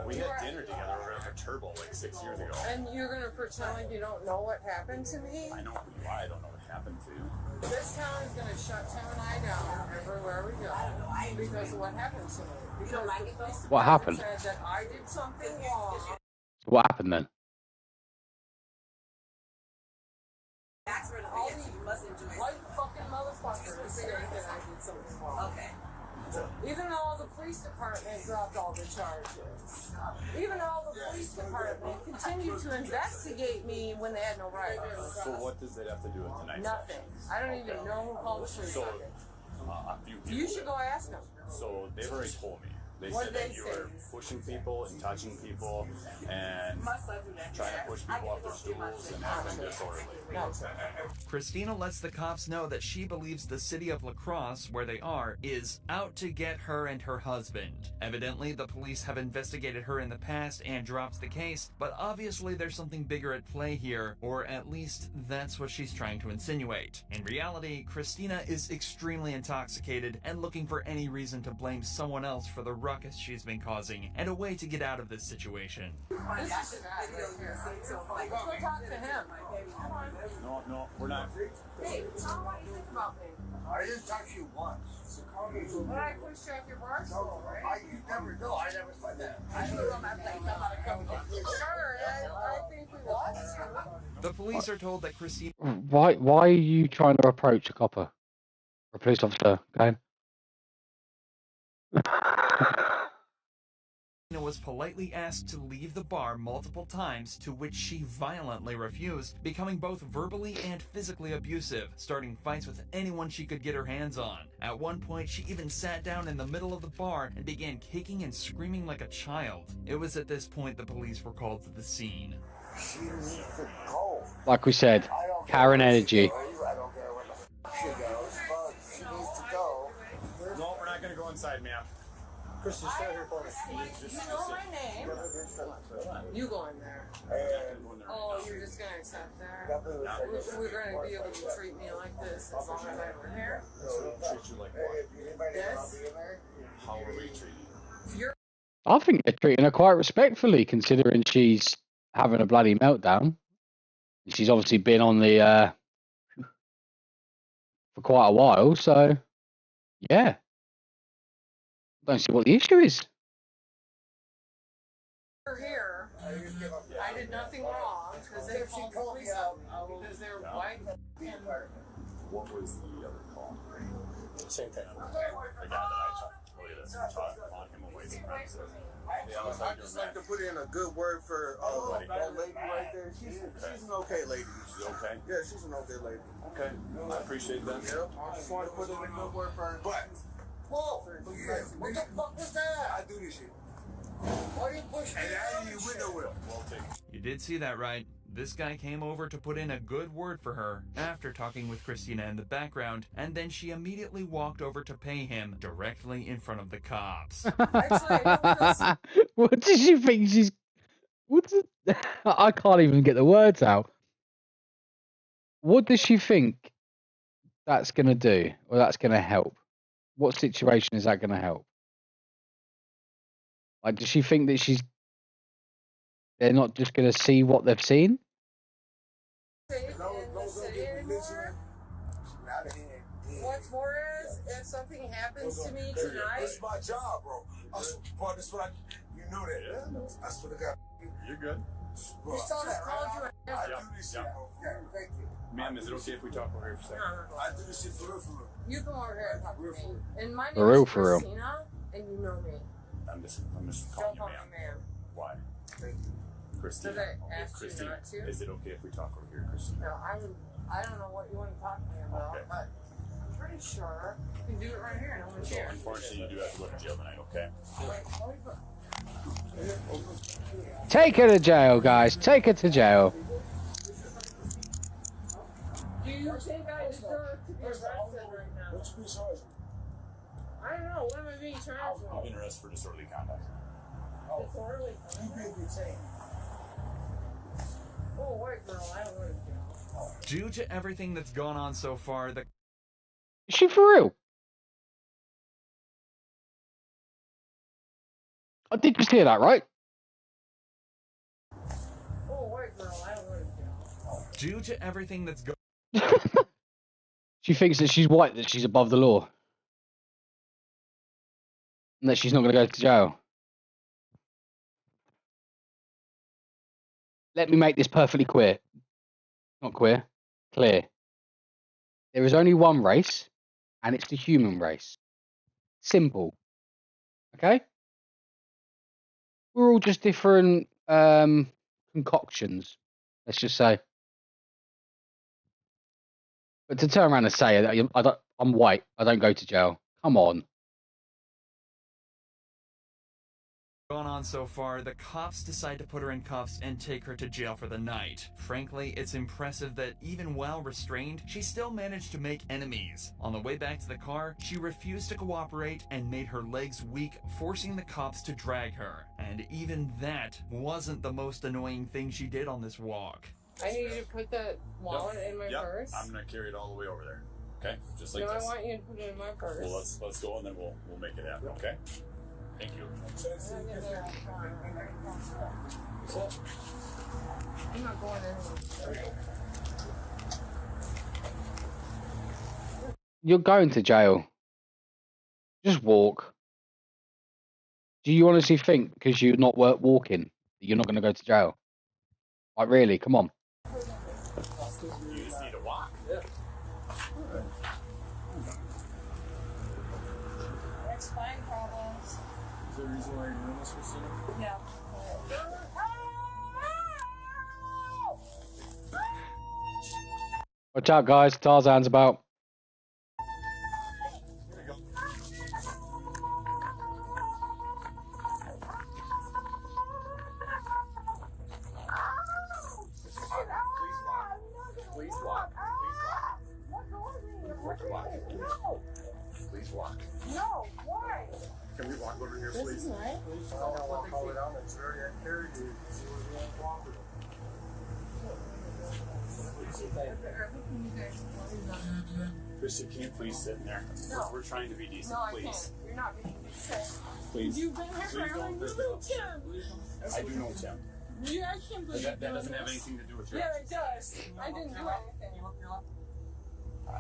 we had dinner together over at the Turbo like 6 years ago. And you're going to pretend like you don't know what happened to me? I know why I don't know what happened to you. This town is going to shut Tim and I down everywhere we go because of what happened to me. Because the police What happened? said that I did something wrong. What happened then? All these white fucking motherfuckers saying that I did something wrong. Okay. Even though the police department dropped all the charges. Even though the police department continued to investigate me when they had no right. So what does that have to do with tonight's Nothing. I don't even know who called the shots. So, a few people You should go ask them. So they've already told me. They What said did that they you say? were pushing people and touching people and trying to push people off their stools and acting disorderly. Christina lets the cops know that she believes the city of La Crosse, where they are, is out to get her and her husband. Evidently, the police have investigated her in the past and dropped the case, but obviously there's something bigger at play here, or at least that's what she's trying to insinuate. In reality, Christina is extremely intoxicated and looking for any reason to blame someone else for the ruckus she's been causing, and a way to get out of this situation. This is the guy right here. Go talk to him. No, we're not. Hey, tell me what you think about me. I didn't talk to you once. But I pushed you off your bar stool, right? You never know. I never said that. I put it on my plate. I'm about to come with you. Sure, I think we lost you. The police are told that Christina Why are you trying to approach a copper? Or a police officer? Okay. was politely asked to leave the bar multiple times, to which she violently refused, becoming both verbally and physically abusive, starting fights with anyone she could get her hands on. At one point, she even sat down in the middle of the bar and began kicking and screaming like a child. It was at this point the police were called to the scene. She needs to go. Like we said, Karen energy. I don't care where the she goes, but she needs to go. No, we're not going to go inside, ma'am. Chris, just stay here for me. You know my name. You go in there. Oh, you're just going to accept that? We're going to be able to treat me like this as long as I were here? Treat you like what? This? How will we treat you? I think they're treating her quite respectfully, considering she's having a bloody meltdown. She's obviously been on the for quite a while, so yeah. Don't see what the issue is. We're here. I did nothing wrong because they called the police out because they're white. What was the other call? Same thing. The guy that I talked on him away from premises. I'd just like to put in a good word for old lady right She's an okay lady. She's okay? Yeah, she's an okay lady. Okay. I appreciate that. Yep. I just wanted to put in a good word for her. But, whoa, yeah, what the fuck was that? I do this shit. Why do you push me? And I ain't even with no will. Well, take it. You did see that right. This guy came over to put in a good word for her after talking with Christina in the background, and then she immediately walked over to pay him directly in front of the cops. What does she think she's... What's it? I can't even get the words out. What does she think that's going to do, or that's going to help? What situation is that going to help? Like, does she think that they're not just going to see what they've seen? What's more is, if something happens to me tonight... This is my job, bro. That's what you know that. Yeah. That's what I got. You're good. You saw that, right? I do this shit. Yeah, thank you. Ma'am, is it okay if we talk over here for a second? No. I do this shit for real. You come over here and talk to me. And my For name real, is for real. Christina, and you know me. I'm just Don't calling you call me ma'am. ma'am. Why? Christina. Did I ask you Christina. not to? Is it okay if we talk over here, Christina? No, I don't know what you want to talk to me about, Okay. but I'm pretty sure you can do it right here in the So chair. unfortunately, you do have to go to jail tonight, okay? Take her to jail, guys. Take her to jail. Do you think I deserve to be arrested right now? What you be charged? I don't know. What am I being charged with? You've been arrested for disorderly conduct. Disorderly You been detained. Oh, white girl, I don't want to jail. Due to everything that's gone on so far, the Is she for real? I did just hear that, right? Oh, white girl, I don't want to jail. due to everything that's gone She thinks that she's white, that she's above the law. And that she's not going to go to jail. Let me make this perfectly clear. Not queer. Clear. There is only one race, and it's the human race. Simple. Okay? We're all just different concoctions, let's just say. But to turn around and say that I'm white, I don't go to jail. Come on. gone on so far, the cops decide to put her in cuffs and take her to jail for the night. Frankly, it's impressive that even while restrained, she still managed to make enemies. On the way back to the car, she refused to cooperate and made her legs weak, forcing the cops to drag her. And even that wasn't the most annoying thing she did on this walk. I need you to put that wallet in my purse. I'm gonna carry it all the way over there. Okay, just like no, this. I want you to put it in my purse. Well, let's go and then we'll make it happen. Okay. Thank you. I'm not going anywhere. You're going to jail. Just walk. Do you honestly think because you're not walking that you're not going to go to jail? Like, really? Come on. You just need to walk. Yeah. It's spine problems. Is there a reason why you're doing this, Christina? Yeah. Watch out, guys. Tarzan's about. Please walk. Please walk. No, why? Can we walk over here, This please? is nice. I'll call it out. It's very unfair. Christy, can you please sit in there? No. We're trying to be decent, No, I please. can't. You're not being decent. Please. You've been here Please forever don't and you hurt know me. Tim. I do know Tim. Yeah, I can't believe That you're doesn't doing have this. anything to do with your Yeah, it does. I didn't do anything.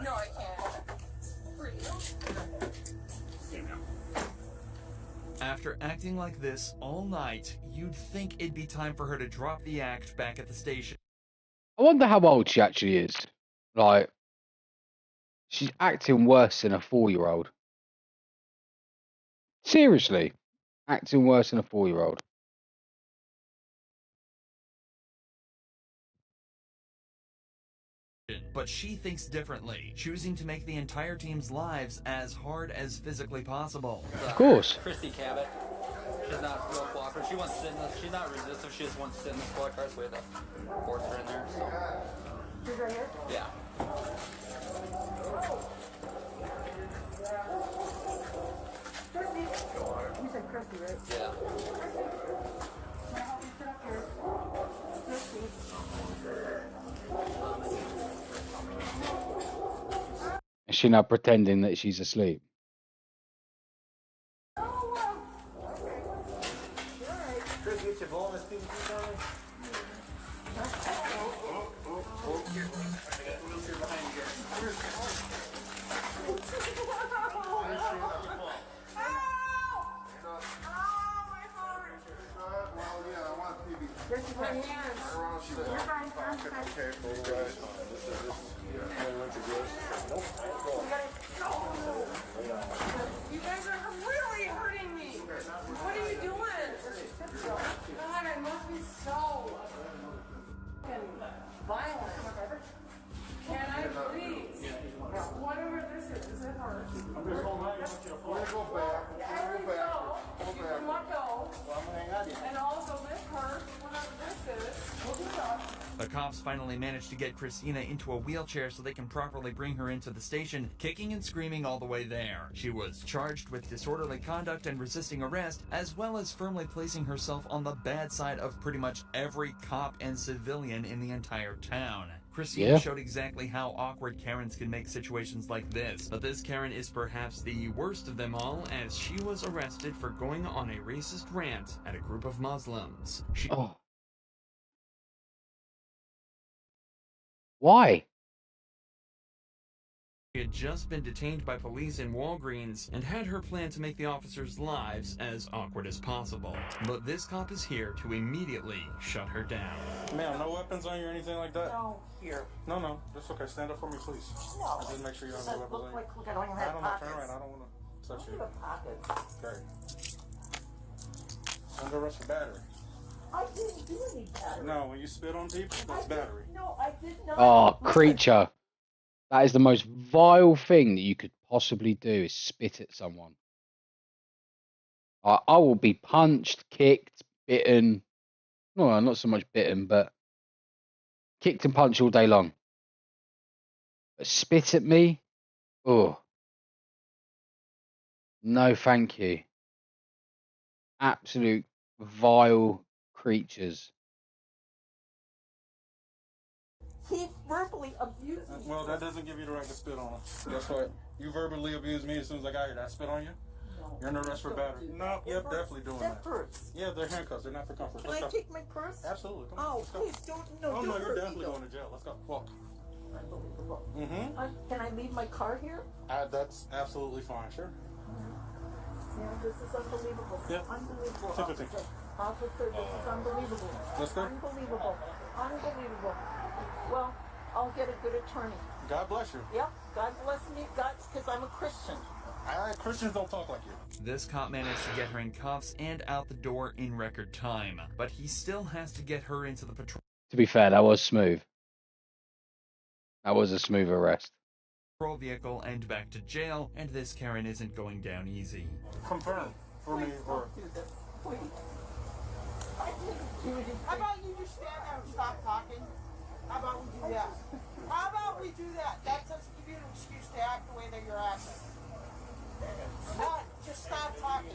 No, I can't. For you? Okay, ma'am. After acting like this all night, you'd think it'd be time for her to drop the act back at the station. I wonder how old she actually is. Like, she's acting worse than a 4-year-old. Seriously, acting worse than a 4-year-old. But she thinks differently, choosing to make the entire team's lives as hard as physically possible. Of course. Christy Cabot. She's not real cooperative. She wants to sit in this. She's not resistant. She just wants to sit in the squad car, so we had to force her in there. So. She's right here? Yeah. Christy. You said Christy, right? Yeah. Is she not pretending that she's asleep? Chris, get your ball. Let's do You guys are really hurting me. What are you doing? God, I must be so fucking violent. Can I please? Whatever this is it hurt? I'm just holding on. We're gonna go back. There we go. You can let go. Well, I'm gonna hang on to you. And also this hurts, whatever this is. We'll be done. The cops finally managed to get Christina into a wheelchair so they can properly bring her into the station, kicking and screaming all the way there. She was charged with disorderly conduct and resisting arrest, as well as firmly placing herself on the bad side of pretty much every cop and civilian in the entire town. Christina showed exactly how awkward Karens can make situations like this, but this Karen is perhaps the worst of them all, as she was arrested for going on a racist rant at a group of Muslims. Why? She had just been detained by police in Walgreens and had her plan to make the officers' lives as awkward as possible. But this cop is here to immediately shut her down. Ma'am, no weapons on you or anything like that? No, here. No, that's okay. Stand up for me, please. No. And just make sure you don't have any weapons on you. Look, I don't even have Turn pockets. around. I don't want to touch you. Pockets. Okay. Under arrest for battery. I didn't do any battery. No, when you spit on people, that's battery. No, I did not. Oh, creature. That is the most vile thing that you could possibly do, is spit at someone. I will be punched, kicked, bitten. No, not so much bitten, but kicked and punched all day long. But spit at me? Oh. No, thank you. Absolute vile creatures. He verbally abused me. Well, that doesn't give you the right to spit on him. That's what you verbally abused me as soon as I got here. Did I spit on you? No. You're under arrest for battery. No, yep, definitely doing that. That hurts. Yeah, they're handcuffs. They're not for comfort. Can I take my purse? Absolutely. Come on. Oh, Let's go. please don't. No, Oh, don't no, you're hurt definitely me, going to jail. Let's go. Walk. Unbelievable. Mm-hmm. Can I leave my car here? That's absolutely fine. Sure. Yeah, this is unbelievable. Yeah. Unbelievable. Sympathy. Officer, this is unbelievable. Let's go. Unbelievable. Unbelievable. Well, I'll get a good attorney. God bless you. Yep. God bless me. God, because I'm a Christian. Christians don't talk like you. This cop managed to get her in cuffs and out the door in record time, but he still has to get her into the patrol. To be fair, that was smooth. That was a smooth arrest. Vehicle and back to jail, and this Karen isn't going down easy. Confirm for me. Or Do this, please. I didn't do anything. How about you just stand there and stop talking? How about we do that? How about we do that? That doesn't give you an excuse to act the way that you're acting. Just stop talking.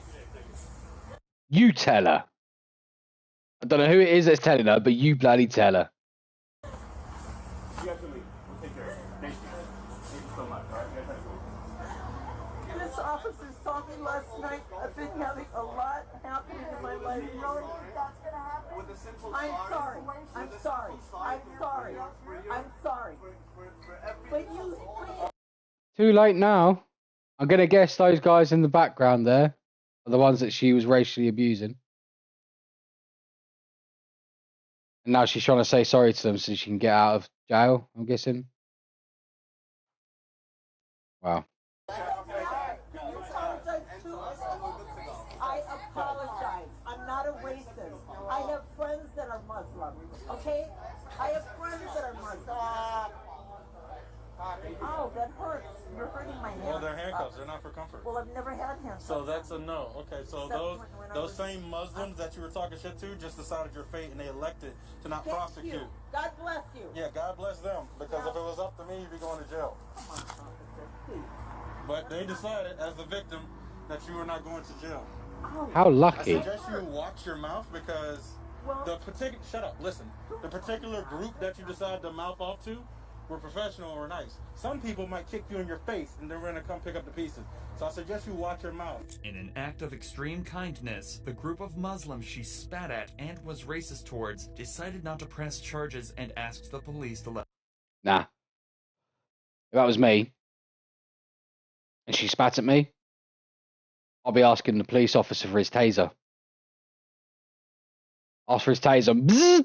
You tell her. I don't know who it is that's telling her, but you bloody tell her. you have to leave. We'll take care of it. Thank you. Thank you so much. All right, you guys have to go. This officer saw me last night. I've been having a lot happening in my life. You really think that's going to happen? I'm sorry. I'm sorry. I'm sorry. I'm sorry. But you... Too late now. I'm going to guess those guys in the background there are the ones that she was racially abusing. And now she's trying to say sorry to them so she can get out of jail, I'm guessing. Wow. I apologize. I'm not a racist. I have friends that are Muslim. Okay? I have friends that are Muslim. Oh, that hurts. You're hurting my hand. Well, they're handcuffs. They're not for comfort. Well, I've never had handcuffs. So that's a no. Okay, so Except when I those was- same Muslims that you were talking shit to just decided your fate and they elected to not Thank prosecute. you. God bless you. Yeah, God bless them. Because if it was up to me, you'd be going to jail. Come on, officer, please. But they decided, as the victim, that you were not going to jail. How lucky. I suggest you watch your mouth because the particular... Shut up, listen. The particular group that you decide to mouth off to were professional or nice. Some people might kick you in your face and they're going to come pick up the pieces. So I suggest you watch your mouth. In an act of extreme kindness, the group of Muslims she spat at and was racist towards decided not to press charges and asked the police to let... Nah. If that was me, and she spat at me, I'll be asking the police officer for his taser. Ask for his taser. Bzzz!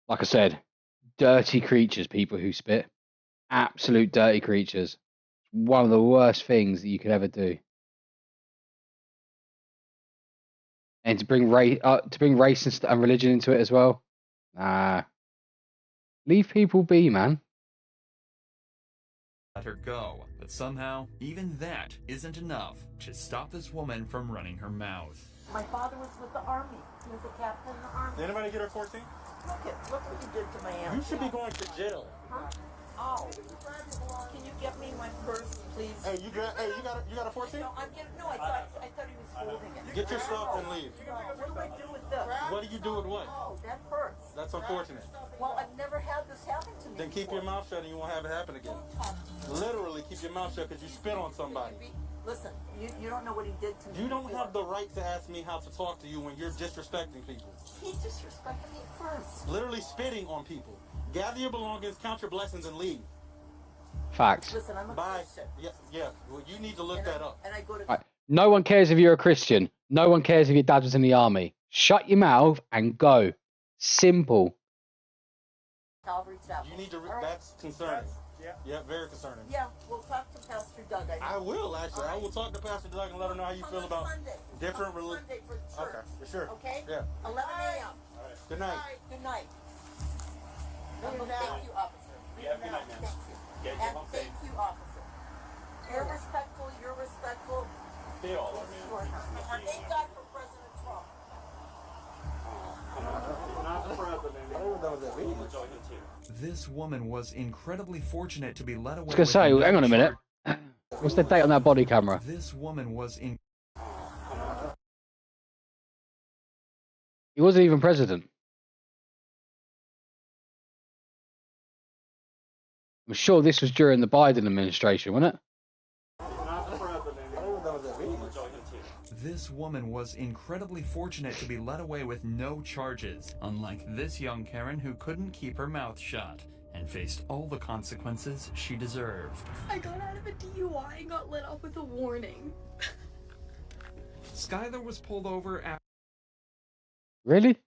Like I said, dirty creatures, people who spit. Absolute dirty creatures. One of the worst things that you could ever do. And to bring race and religion into it as well. Nah. Leave people be, man. Let her go, but somehow, even that isn't enough to stop this woman from running her mouth. My father was with the army. He was a captain in the army. Did anybody get her 14? Look what you did to my aunt. You should be going to jail. Huh? Oh. Can you get me my purse, please? Hey, you got a 14? No, I thought he was holding it. Get your stuff and leave. What do I do with this? What do you do with what? Oh, that hurts. That's unfortunate. Well, I've never had this happen to me. Then keep your mouth shut and you won't have it happen again. Literally keep your mouth shut because you spit on somebody. Listen, you don't know what he did to me. You don't have the right to ask me how to talk to you when you're disrespecting people. He disrespected me first. Literally spitting on people. Gather your belongings, count your blessings, and leave. Facts. Listen, I'm a Christian. Yeah. Well, you need to look that up. And I go to... Right. No one cares if you're a Christian. No one cares if your dad was in the army. Shut your mouth and go. Simple. Calvary Chapel. You need to... That's concerning. Yeah, very concerning. Yeah, we'll talk to Pastor Doug. I will, actually. I will talk to Pastor Doug and let him know how you feel about different religions. Sunday for church. Okay, for sure. Okay? Yeah. 11 a.m. Good night. Good night. Thank you, officer. Yeah, good night, man. And thank you, officer. You're respectful. You're respectful. They all are, man. And thank God for President Trump. Not the president. This woman was incredibly fortunate to be led away. I was going to say, hang on a minute. What's the date on that body camera? This woman was in. He wasn't even president. I'm sure this was during the Biden administration, wasn't it? This woman was incredibly fortunate to be led away with no charges, unlike this young Karen who couldn't keep her mouth shut and faced all the consequences she deserved. I got out of a DUI and got let off with a warning. Skylar was pulled over after... Really?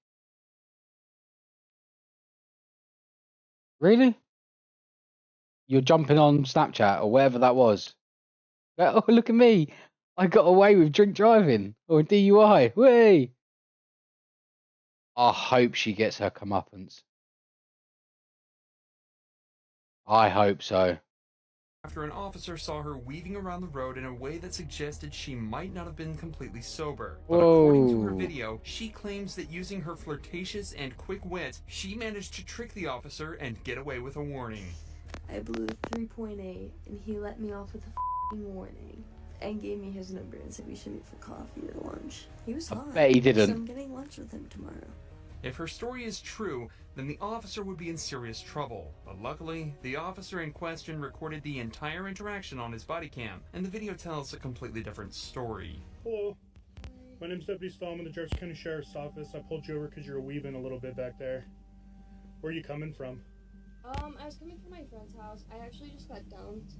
Really? You're jumping on Snapchat or whatever that was. Oh, look at me. I got away with drink driving or DUI. Whee! I hope she gets her comeuppance. I hope so. After an officer saw her weaving around the road in a way that suggested she might not have been completely sober. But according to her video, she claims that using her flirtatious and quick wit, she managed to trick the officer and get away with a warning. I blew a 3.8 and he let me off with a warning. And gave me his number and said we should meet for coffee or lunch. He was hot. I bet he didn't. So I'm getting lunch with him tomorrow. If her story is true, then the officer would be in serious trouble. But luckily, the officer in question recorded the entire interaction on his body cam, and the video tells a completely different story. Hello. My name's Deputy Stallman, the Jefferson County Sheriff's Office. I pulled you over because you were weaving a little bit back there. Where are you coming from? I was coming from my friend's house. I actually just got dumped.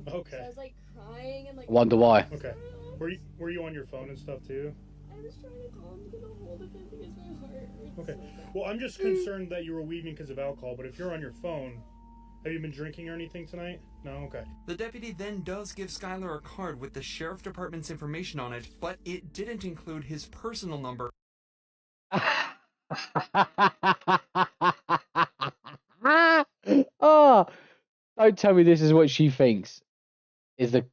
Okay. So I was like crying and like. I wonder why. Okay. Were you on your phone and stuff too? I was trying to call him to get a hold of him because my heart hurts. Okay. So bad. Well, I'm just concerned that you were weaving because of alcohol, but if you're on your phone, have you been drinking or anything tonight? No? Okay. The deputy then does give Skylar a card with the sheriff department's information on it, but it didn't include his personal number. Don't tell me this is what she thinks is the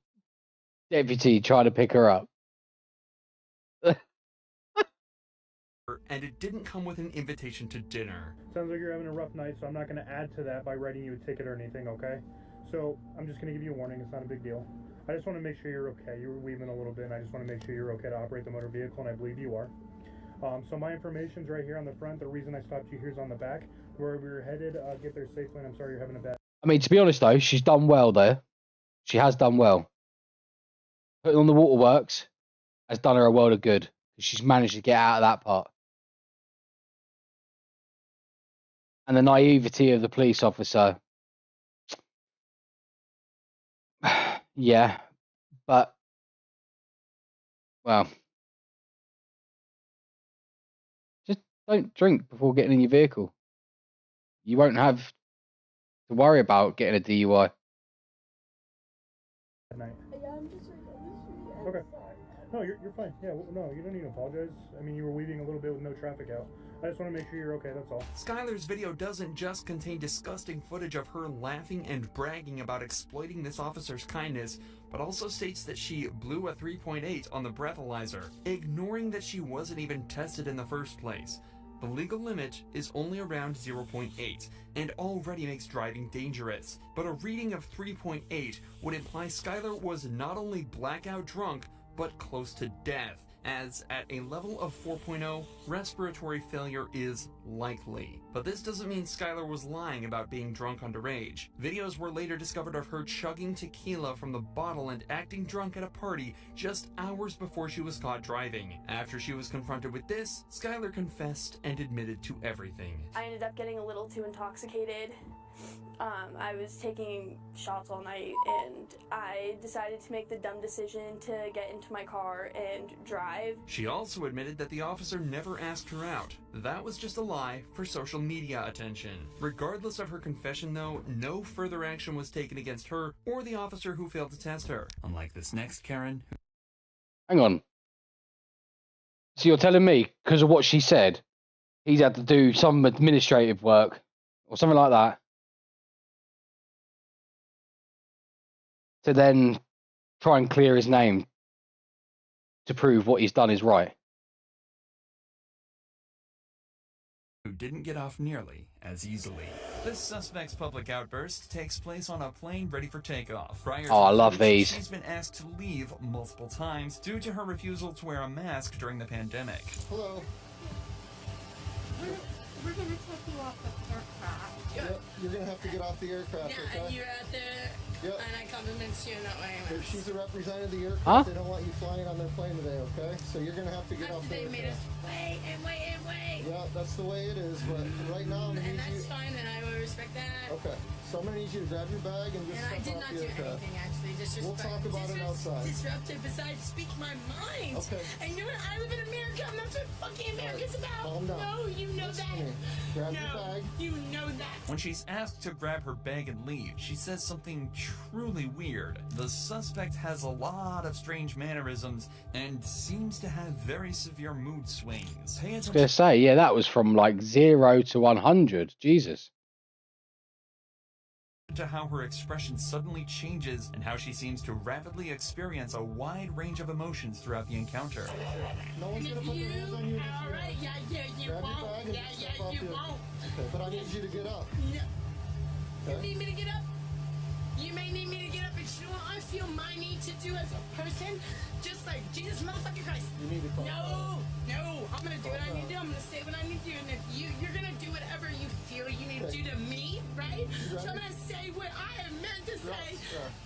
deputy trying to pick her up. And it didn't come with an invitation to dinner. Sounds like you're having a rough night, so I'm not going to add to that by writing you a ticket or anything, okay? So I'm just going to give you a warning. It's not a big deal. I just want to make sure you're okay. You were weaving a little bit, and I just want to make sure you're okay to operate the motor vehicle, and I believe you are. So my information's right here on the front. The reason I stopped you here is on the back. Where we were headed, get there safely, and I'm sorry you're having a bad... I mean, to be honest, though, she's done well there. She has done well. Putting on the waterworks has done her a world of good. She's managed to get out of that part. And the naivety of the police officer. Yeah, but, well, just don't drink before getting in your vehicle. You won't have to worry about getting a DUI. Night. Okay. No, you're fine. Yeah, no, you don't need to apologize. I mean, you were weaving a little bit with no traffic out. I just want to make sure you're okay, that's all. Skylar's video doesn't just contain disgusting footage of her laughing and bragging about exploiting this officer's kindness, but also states that she blew a 3.8 on the breathalyzer, ignoring that she wasn't even tested in the first place. The legal limit is only around 0.8 and already makes driving dangerous, but a reading of 3.8 would imply Skylar was not only blackout drunk, but close to death, as at a level of 4.0, respiratory failure is likely. But this doesn't mean Skylar was lying about being drunk underage. Videos were later discovered of her chugging tequila from the bottle and acting drunk at a party just hours before she was caught driving. After she was confronted with this, Skylar confessed and admitted to everything. I ended up getting a little too intoxicated. I was taking shots all night, and I decided to make the dumb decision to get into my car and drive. She also admitted that the officer never asked her out. That was just a lie for social media attention. Regardless of her confession, though, no further action was taken against her or the officer who failed to test her. Unlike this next Karen. Hang on. So you're telling me, because of what she said, he's had to do some administrative work or something like that, to then try and clear his name to prove what he's done is right? Who didn't get off nearly as easily. This suspect's public outburst takes place on a plane ready for takeoff. Prior to I love these. She's been asked to leave multiple times due to her refusal to wear a mask during the pandemic. Hello. We're gonna take you off the aircraft. Yep, you're gonna have to get off the aircraft, Yeah, okay? you're at the... Yep. And I convinced you not wearing a If mask. she's a representative of the aircraft, Huh? they don't want you flying on their plane today, okay? So you're gonna have to get off the They aircraft. made us wait and wait and wait. Yeah, that's the way it is, but right now I'm gonna And need you... that's fine, and I will respect that. Okay, so I'm gonna need you to grab your bag and just And I step did off not the do aircraft. anything, actually. We'll talk about it outside. Disruptive, besides speak my mind. Okay. And you know what? I live in America, and that's what fucking America's about. Calm down. No, you know Listen that. to me. Grab no, your bag. you know that. When she's asked to grab her bag and leave, she says something truly weird. The suspect has a lot of strange mannerisms and seems to have very severe mood swings. Pay I was attention going to say, yeah, that was from like 0 to 100. Jesus. to how her expression suddenly changes and how she seems to rapidly experience a wide range of emotions throughout the encounter. No one's gonna put their hands on you. Alright, yeah, you Grab your won't. bag and Yeah, step yeah, off you the- won't. Okay, but I need you to get up. No. You Okay? need me to get up? You may need me to get up, but you know what I feel my need to do as a person? Just like Jesus motherfucking Christ. You need to calm No, no, I'm gonna do what I Calm need to do. I'm gonna say what I need to do, and if you're gonna do whatever you feel you need to do to me, right? So I'm gonna say what I am meant to say.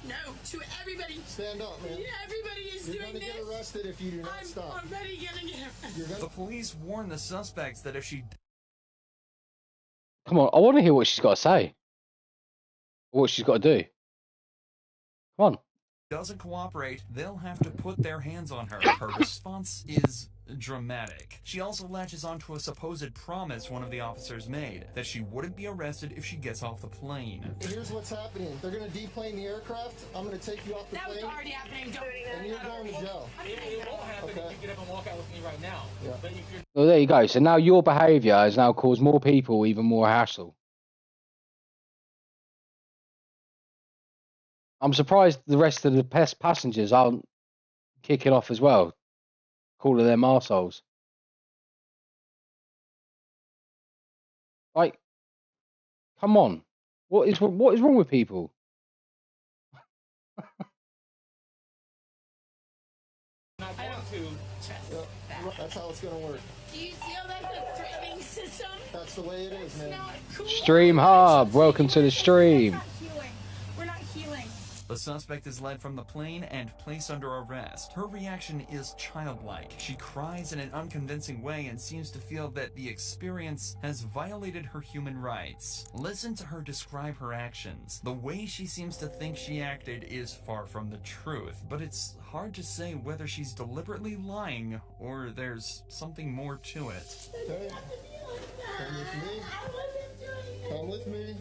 No, to everybody. Stand up, man. Yeah, everybody is You're doing gonna get this. arrested if you do not I'm stop. already gonna get arrested. The police warn the suspects that if she Come on, I want to hear what she's got to say. What she's got to do. Come on. doesn't cooperate, they'll have to put their hands on her. Her response is dramatic. She also latches onto a supposed promise one of the officers made, that she wouldn't be arrested if she gets off the plane. Here's what's happening. They're gonna deplane the aircraft. I'm gonna take you off the That was plane. already happening. Don't And you're going to jail. It won't happen if you get up and walk out with me right now. Yeah. But if you're Well, there you go. So now your behaviour has now caused more people even more hassle. I'm surprised the rest of the passengers aren't kicking off as well, calling them arseholes. Like, come on, what is wrong with people? I don't that's how it's gonna work. Do you feel that's a threatening system? That's the way it is, man. Cool. Stream Hub, welcome to the stream. We're not healing. The suspect is led from the plane and placed under arrest. Her reaction is childlike. She cries in an unconvincing way and seems to feel that the experience has violated her human rights. Listen to her describe her actions. The way she seems to think she acted is far from the truth, but it's hard to say whether she's deliberately lying or there's something more to it. Hey, come with me. Come with me.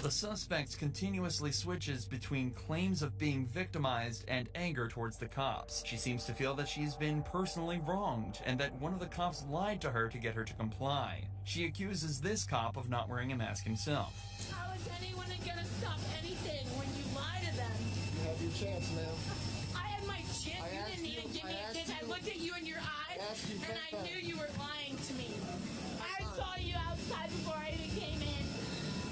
The suspect continuously switches between claims of being victimized and anger towards the cops. She seems to feel that she's been personally wronged and that one of the cops lied to her to get her to comply. She accuses this cop of not wearing a mask himself. How is anyone gonna stop anything when you lie to them? You have your chance, ma'am. I had my chance. You didn't even give me a chance. I looked at you in your eyes, and I knew you were lying to me. I saw you outside before I even came in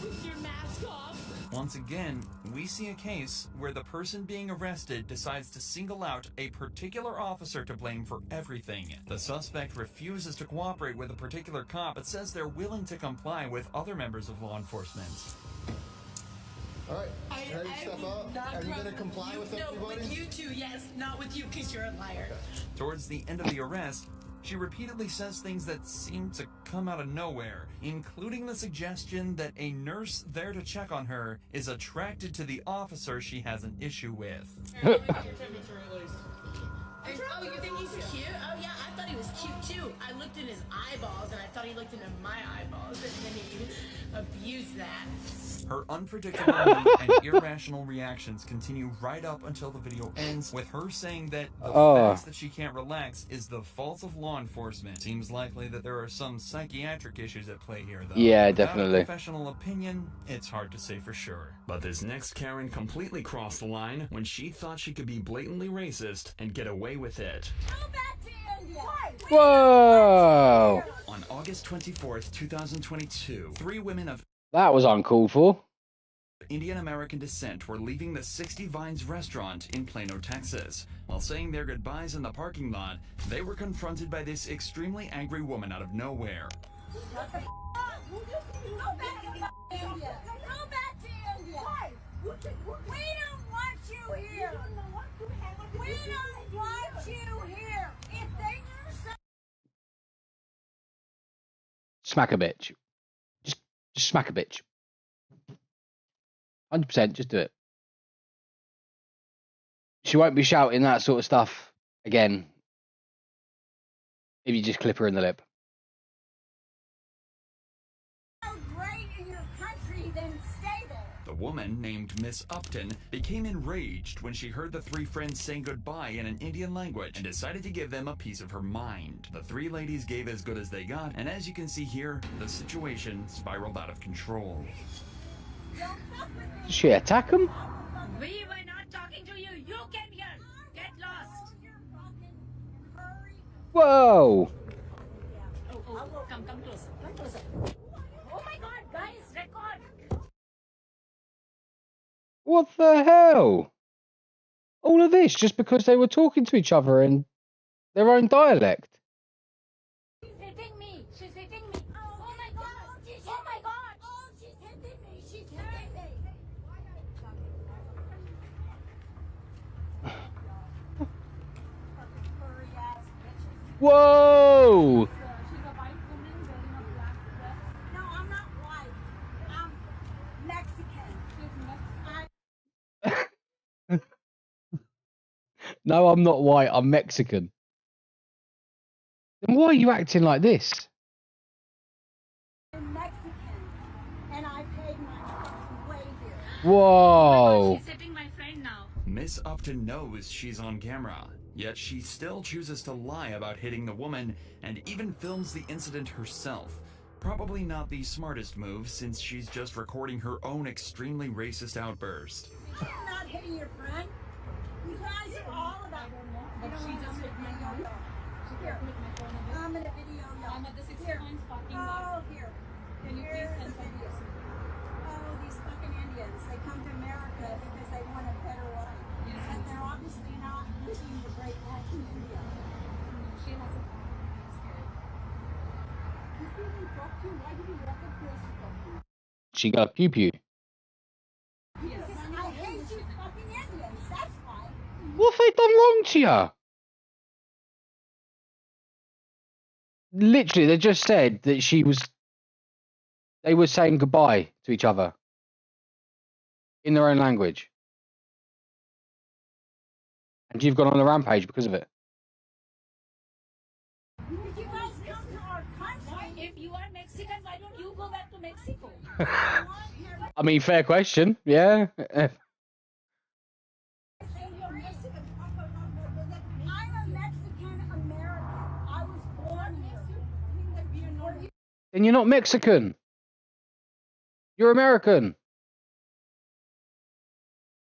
with your mask off. Once again, we see a case where the person being arrested decides to single out a particular officer to blame for everything. The suspect refuses to cooperate with a particular cop but says they're willing to comply with other members of law enforcement. All right, ready to step up? Are you going to comply with everybody? No, with you two, yes. Not with you, because you're a liar. Towards the end of the arrest, she repeatedly says things that seem to come out of nowhere, including the suggestion that a nurse there to check on her is attracted to the officer she has an issue with. Oh, you think he's cute? Oh, yeah, I thought he was cute, too. I looked in his eyeballs, and I thought he looked into my eyeballs, and then he abused that. Her unpredictable mood and irrational reactions continue right up until the video ends, with her saying that the fact that she can't relax is the fault of law enforcement. Seems likely that there are some psychiatric issues at play here, though. Yeah, Without definitely. a professional opinion, it's hard to say for sure. But this next Karen completely crossed the line when she thought she could be blatantly racist and get away with it. Whoa! On August 24th, 2022, 3 women of That was uncalled for. Indian American descent were leaving the 60 Vines restaurant in Plano, Texas. While saying their goodbyes in the parking lot, they were confronted by this extremely angry woman out of nowhere. Go back to India. Go back to India. Why? We don't want you here. We don't want you here. If they do something. Smack a bitch. Just smack a bitch. 100%, just do it. She won't be shouting that sort of stuff again if you just clip her in the lip. Great in your country, then stay there. The woman, named Miss Upton, became enraged when she heard the 3 friends saying goodbye in an Indian language and decided to give them a piece of her mind. The 3 ladies gave as good as they got, and as you can see here, the situation spiraled out of control. Did she attack him? We were not talking to you. You came here. Get lost. Whoa! Come closer. Come closer. Oh my God, guys, record. What the hell? All of this just because they were talking to each other in their own dialect. She's hitting me. She's hitting me. Oh my God. Oh my God. Oh, she's hitting me. She's hitting me. Whoa! She's a white woman wearing a black dress. No, I'm not white. I'm Mexican. She's Mexican. No, I'm not white, I'm Mexican. Then why are you acting like this? I'm Mexican, and I paid my way here. Whoa! She's hitting my friend now. Miss Upton knows she's on camera, yet she still chooses to lie about hitting the woman and even films the incident herself. Probably not the smartest move, since she's just recording her own extremely racist outburst. I'm not hitting your friend. You guys are all about but she just hit my phone. Here. I'm in a video. I'm at the 69 parking lot. Oh, here. Can you please send some videos? Oh, these fucking Indians. They come to America because they want a better life. Yes. And they're obviously not looking to break back in India. She has a If you didn't talk to you, why did you walk up to us to talk to you? She got pew pew. Because I hate you fucking Indians. That's why. What have they done wrong to you? Literally, they just said that they were saying goodbye to each other in their own language. And you've gone on a rampage because of it. If you guys come to our country, if you are Mexican, why don't you go back to Mexico? I mean, fair question, yeah. I'm a Mexican American. I was born here. Then you're not Mexican. You're American.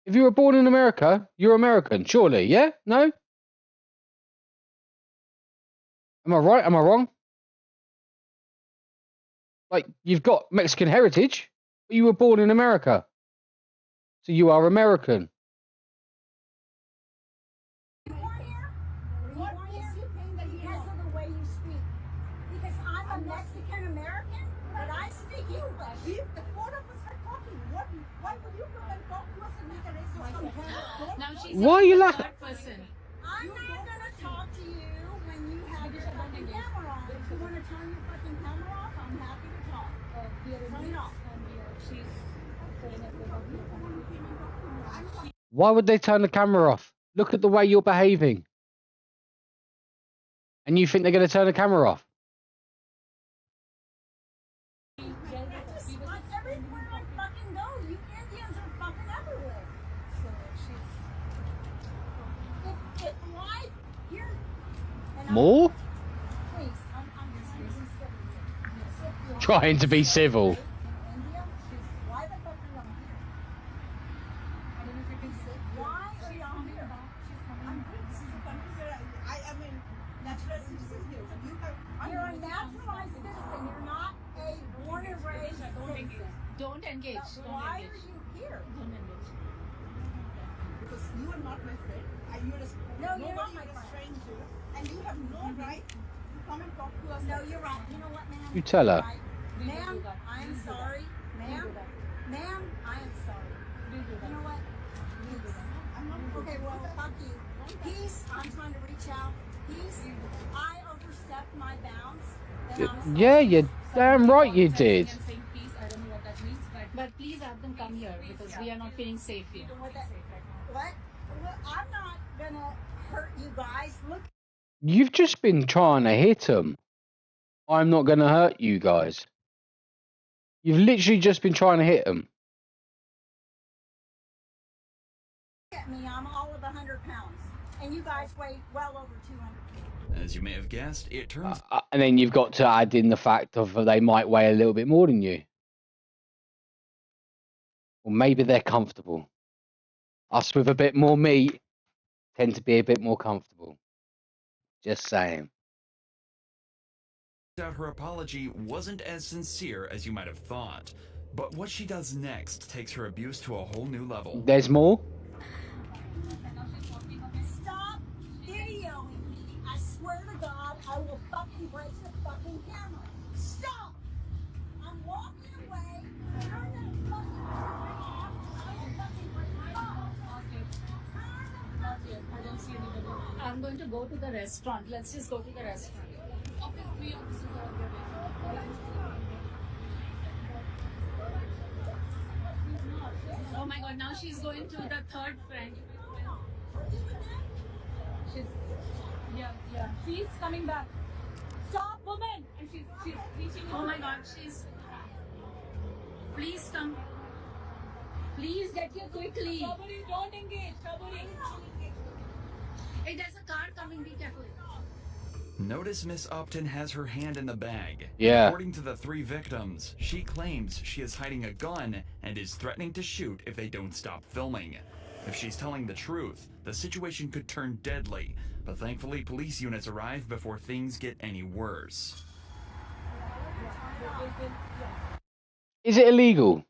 If you were born in America, you're American, surely, yeah? No? Am I right? Am I wrong? Like, you've got Mexican heritage, but you were born in America. So you are American. Because of the way you speak. Because I'm a Mexican American, but I speak English. If the four of us are talking, why would you come and talk to us and make a racist Now she's why are you laughing? I'm not gonna talk to you when you have your fucking camera on. If you wanna turn your fucking camera off, I'm happy to talk. Turn it off. Why would they turn the camera off? Look at the way you're behaving. And you think they're going to turn the camera off? Everywhere I fucking go, you Indians are fucking everywhere. So she's... If life here... More? Please, I'm just being civil. Trying to be civil. Why the fuck are you on here? I don't know if you can sit. Why are you on here? This is a country where I am a natural citizen here. You're a naturalized citizen. You're not a born and raised citizen. Don't engage. Why are you here? Don't engage. Because you are not my friend. No, you're not my friend. Stranger, and you have no right to come and talk to us. No, you're right. You know what, ma'am? You tell her. Ma'am, I am sorry. Ma'am, I am sorry. You know what? Okay, well, fuck you. Peace, I'm trying to reach out. Peace, I overstepped my bounds. Yeah, you're damn right you did. I don't know what that means, but please have them come here because we are not feeling safe here. What? Well, I'm not gonna hurt you guys. Look. You've just been trying to hit them. I'm not going to hurt you guys. You've literally just been trying to hit them. Look at me, I'm all of 100 pounds. And you guys weigh well over 200. As you may have guessed, it turns... And then you've got to add in the fact of they might weigh a little bit more than you. Or maybe they're comfortable. Us with a bit more meat tend to be a bit more comfortable. Just saying. Out her apology wasn't as sincere as you might have thought. But what she does next takes her abuse to a whole new level. There's more? Stop videoing me. I swear to God, I will fucking break the fucking camera. Stop! I'm walking away. Turn that fucking camera off. I will fucking break my phone. Not yet. I don't see anybody. I'm going to go to the restaurant. Let's just go to the restaurant. Oh my god, now she's going to the third friend. She's coming back. Stop, woman! And she's reaching. Oh my god, she's. Please come. Please get here quickly. Somebody don't engage. Somebody. Hey, there's a car coming. Be careful. Notice Miss Upton has her hand in the bag. Yeah. According to the 3 victims, she claims she is hiding a gun and is threatening to shoot if they don't stop filming. If she's telling the truth, the situation could turn deadly, but thankfully police units arrive before things get any worse. Is it illegal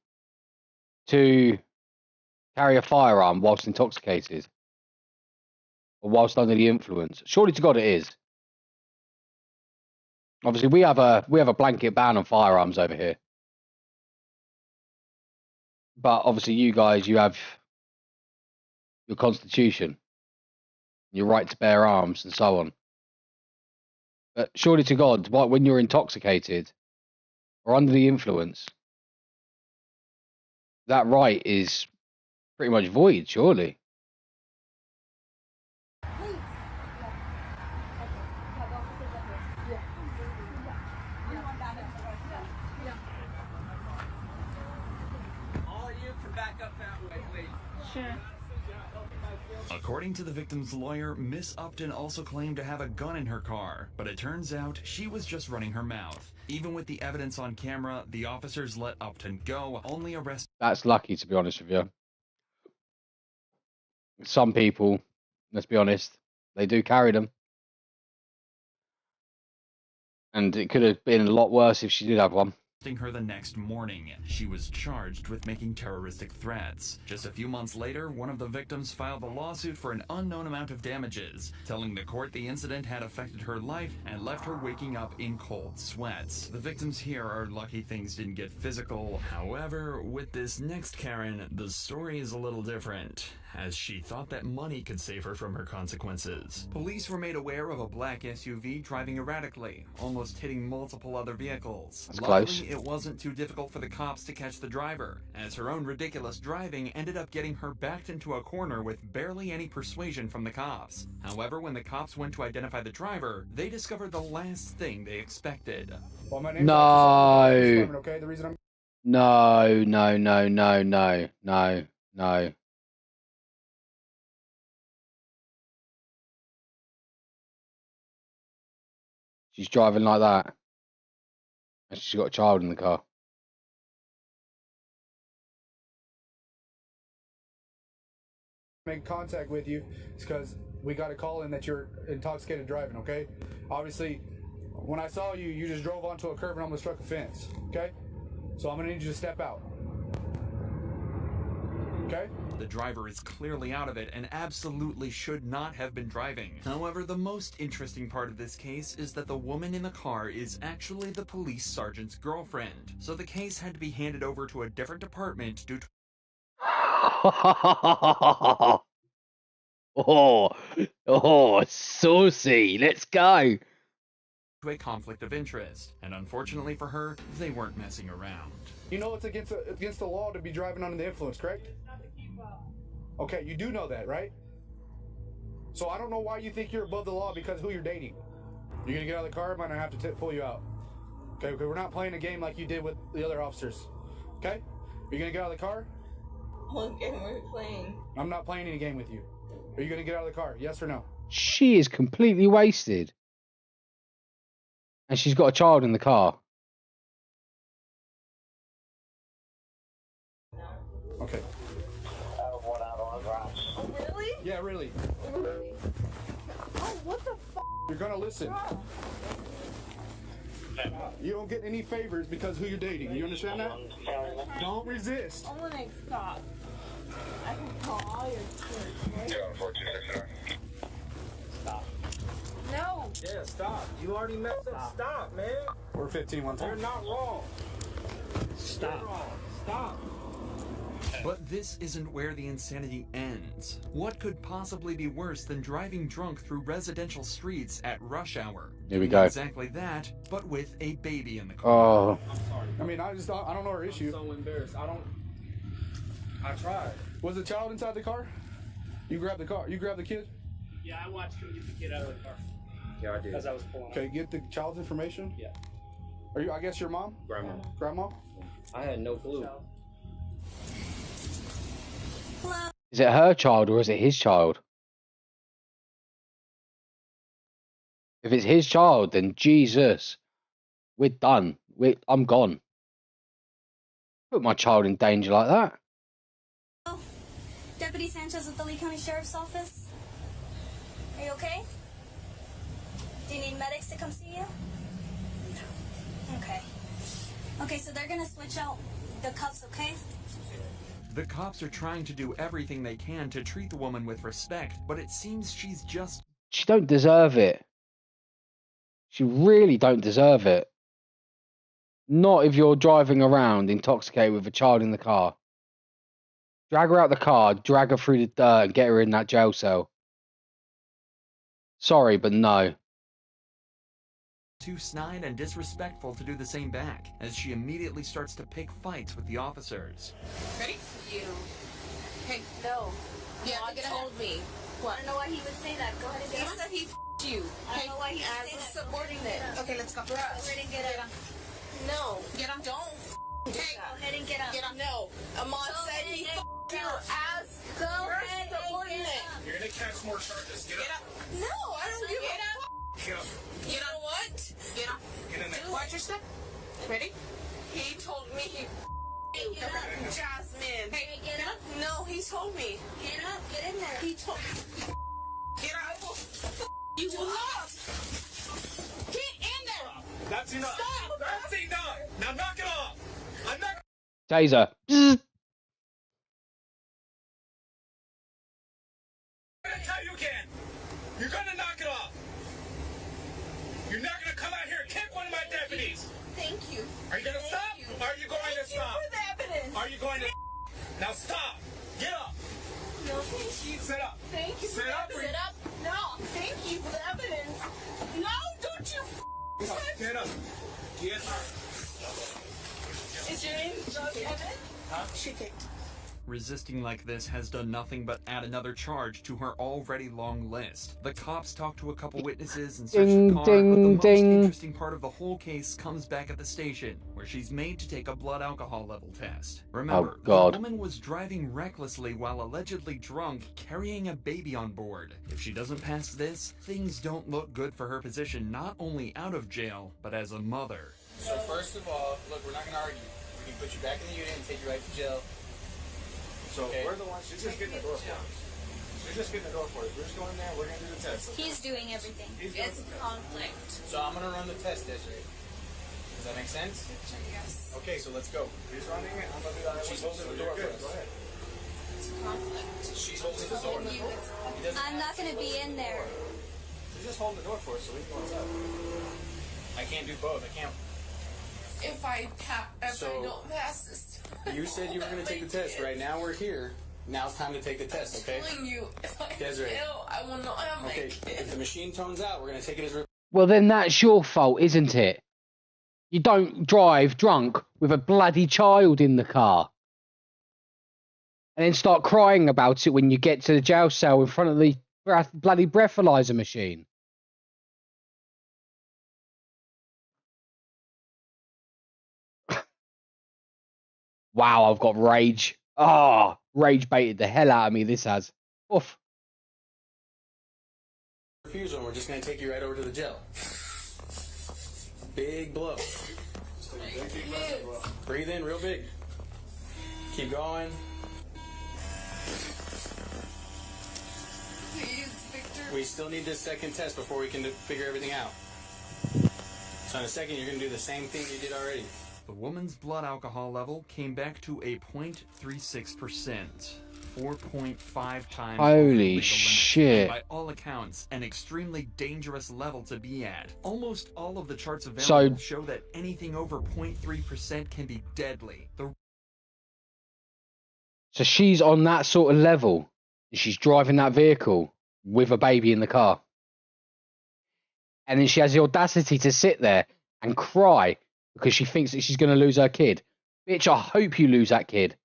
to carry a firearm whilst intoxicated? Or whilst under the influence? Surely to God it is. Obviously, we have a blanket ban on firearms over here. But obviously, you guys, you have your constitution, your right to bear arms, and so on. But surely to God, when you're intoxicated or under the influence, that right is pretty much void, surely. All of you can back up that way, please. Sure. According to the victim's lawyer, Miss Upton also claimed to have a gun in her car, but it turns out she was just running her mouth. Even with the evidence on camera, the officers let Upton go, only arresting. That's lucky, to be honest with you. Some people, let's be honest, they do carry them. And it could have been a lot worse if she did have one. Her the next morning. She was charged with making terroristic threats. Just a few months later, one of the victims filed a lawsuit for an unknown amount of damages, telling the court the incident had affected her life and left her waking up in cold sweats. The victims here are lucky things didn't get physical. However, with this next Karen, the story is a little different, as she thought that money could save her from her consequences. Police were made aware of a black SUV driving erratically, almost hitting multiple other vehicles. That's Luckily, close. it wasn't too difficult for the cops to catch the driver, as her own ridiculous driving ended up getting her backed into a corner with barely any persuasion from the cops. However, when the cops went to identify the driver, they discovered the last thing they expected. Well, my name's No. okay? The reason I'm No, no, no, no, no, no, no. She's driving like that. And she's got a child in the car. making contact with you is because we got a call in that you're intoxicated driving, okay? Obviously, when I saw you, you just drove onto a curb and almost struck a fence, okay? So I'm gonna need you to step out. Okay? The driver is clearly out of it and absolutely should not have been driving. However, the most interesting part of this case is that the woman in the car is actually the police sergeant's girlfriend. So the case had to be handed over to a different department due to saucy. Let's go. a conflict of interest. And unfortunately for her, they weren't messing around. You know it's against the law to be driving under the influence, correct? Okay, you do know that, right? So I don't know why you think you're above the law because of who you're dating. You're gonna get out of the car, I might have to pull you out. Okay, because we're not playing a game like you did with the other officers. Okay? You're gonna get out of the car? What game are we playing? I'm not playing any game with you. Are you gonna get out of the car? Yes or no? She is completely wasted. And she's got a child in the car. Okay. Oh, really? Yeah, really. Oh, what the f***? You're gonna listen. You don't get any favors because who you're dating. You understand that? Don't resist. I'm gonna stop. I can call all your shit. Stop. No. Yeah, stop. You already messed up. Stop, man. We're 15 one time. You're not wrong. Stop. You're wrong. Stop. But this isn't where the insanity ends. What could possibly be worse than driving drunk through residential streets at rush hour? Here we go. Exactly that, but with a baby in the car. Oh. I'm sorry. I mean, I don't know her issue. I'm so embarrassed. I tried. Was the child inside the car? You grabbed the car. You grabbed the kid? Yeah, I watched him get the kid out of the car. Yeah, I did. As I was pulling Okay, get the child's information? Yeah. Are you, I guess your mom? Grandma. Grandma? I had no clue. Is it her child or is it his child? If it's his child, then Jesus, we're done. I'm gone. Put my child in danger like that. Deputy Sanchez with the Lee County Sheriff's Office. Are you okay? Do you need medics to come see you? Okay. Okay, so they're gonna switch out the cuffs, okay? The cops are trying to do everything they can to treat the woman with respect, but it seems she's just... She don't deserve it. She really don't deserve it. Not if you're driving around intoxicated with a child in the car. Drag her out the car, drag her through the dirt, and get her in that jail cell. Sorry, but no. Too snide and disrespectful to do the same back, as she immediately starts to pick fights with the officers. Ready? You. Hey, No. yeah, Mom he told me. I don't know why he would say that. Go ahead and He get up. said he f***ed you. I don't know why he would as say a that. subordinate. Okay, let's go. Go ahead and get up. No. Get up. Don't. Hey, Go ahead and get up. get up. No. Ahmad said he f***ed you as Go ahead and subordinate. get up. You're gonna catch more charges. Get up. No, I don't give a f***. Get up. You know what? Get up. Get in there. Watch your step. Ready? He told me he Hey, get up. Jasmine. Hey, get up. No, he told me. Get up. Get in there. He told Get up. You will not. Get in there. That's enough. Stop. That's enough. Now knock it off. I'm not. Taser. Bzzz. I'm gonna tell you again. You're gonna knock it off. You're not gonna come out here and kick one of my deputies. Thank you. Are you gonna stop? Are you going to stop? For the evidence. Are you going to? Now stop. Get up. No, thank you. Sit up. Thank you. Sit up. Sit up. No, thank you for the evidence. No, don't you Get up. Get up. Is your name Drug Evan? Huh? She kicked. Resisting like this has done nothing but add another charge to her already long list. The cops talk to a couple witnesses and search Ding, the car, ding, but the most ding. interesting part of the whole case comes back at the station, where she's made to take a blood alcohol level test. Remember, God. the woman was driving recklessly while allegedly drunk, carrying a baby on board. If she doesn't pass this, things don't look good for her position not only out of jail, but as a mother. So first of all, look, we're not gonna argue. We can put you back in the unit and take you right to jail. So Okay. we're the ones. She's just getting the door for us. She's just getting the door for us. We're just going there. We're gonna do the test. He's doing everything. It's conflict. So I'm gonna run the test, Desiree. Does that make sense? Yes. Okay, so let's go. He's running it. I'm gonna do that. She's holding the door for us. Go ahead. It's conflict. She's holding the door. You, He doesn't I'm not going to be in there. She's just holding the door for us so we can go inside. I can't do both. I can't. if I don't pass this. You said you were going to take the test. Right now we're here. Now it's time to take the test, okay? I'm telling you, if I Desiree. fail, I will not have my Okay, kid. if the machine tones out, we're going to take it as... Well, then that's your fault, isn't it? You don't drive drunk with a bloody child in the car. And then start crying about it when you get to the jail cell in front of the bloody breathalyzer machine. Wow, I've got rage. Ah, rage baited the hell out of me, this has. Oof. refusal, and we're just going to take you right over to the jail. Big blow. Breathe in real big. Keep going. Please, Victor. We still need this second test before we can figure everything out. So in a second, you're going to do the same thing you did already. The woman's blood alcohol level came back to a 0.36%, 4.5 times Holy over the legal limit, shit. and by all accounts, an extremely dangerous level to be at. Almost all of the charts available So- show that anything over 0.3% can be deadly. So she's on that sort of level. She's driving that vehicle with a baby in the car. And then she has the audacity to sit there and cry because she thinks that she's going to lose her kid. Bitch, I hope you lose that kid.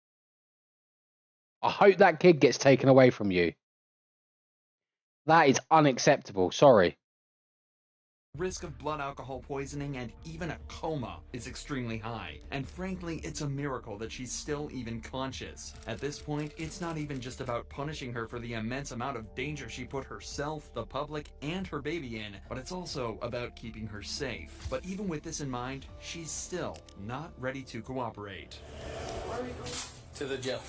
I hope that kid gets taken away from you. That is unacceptable. Sorry. Risk of blood alcohol poisoning and even a coma is extremely high, and frankly, it's a miracle that she's still even conscious. At this point, it's not even just about punishing her for the immense amount of danger she put herself, the public, and her baby in, but it's also about keeping her safe. But even with this in mind, she's still not ready to cooperate. Where are we going? To the jail.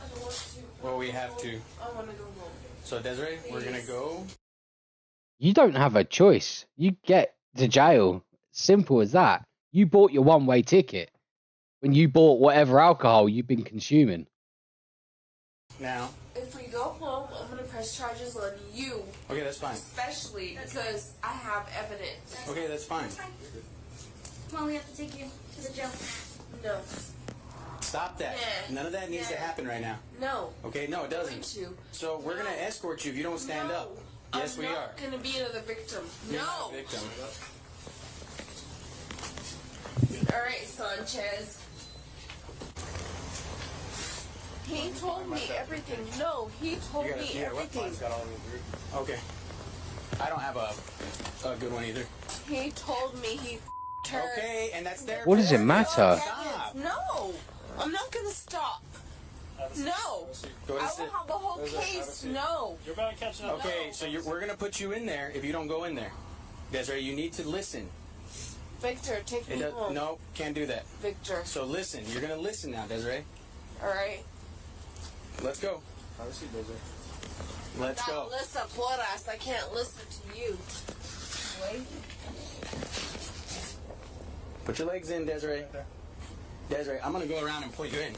I don't want to. Well, we have to. I want to go home. So Desiree, we're gonna go. You don't have a choice. You get to jail. Simple as that. You bought your one-way ticket when you bought whatever alcohol you've been consuming. Now. If we go home, I'm going to press charges on you. Okay, that's fine. Especially because I have evidence. Okay, that's fine. Come on, we have to take you to the jail. No. Stop that. Yeah. None of that needs to happen right now. No. Okay, no, it doesn't. So we're gonna escort you if you don't stand up. Yes, we are. I'm not going to be another victim. You're No. not a victim. All right, Sanchez. He told me everything. No, he told me everything. Okay. I don't have a good one either. He told me he turned. Okay, and that's their. What does it matter? Stop. No, I'm not gonna stop. No, Go I to will sit. have the whole case. No. You're about to catch up. Okay, so we're gonna put you in there if you don't go in there. Desiree, you need to listen. Victor, take me home. No, can't do that. Victor. So listen, you're gonna listen now, Desiree. All right. Let's go. Let's go. Listen, Floras. I can't listen to you. Wait. Put your legs in, Desiree. Desiree, I'm gonna go around and pull you in.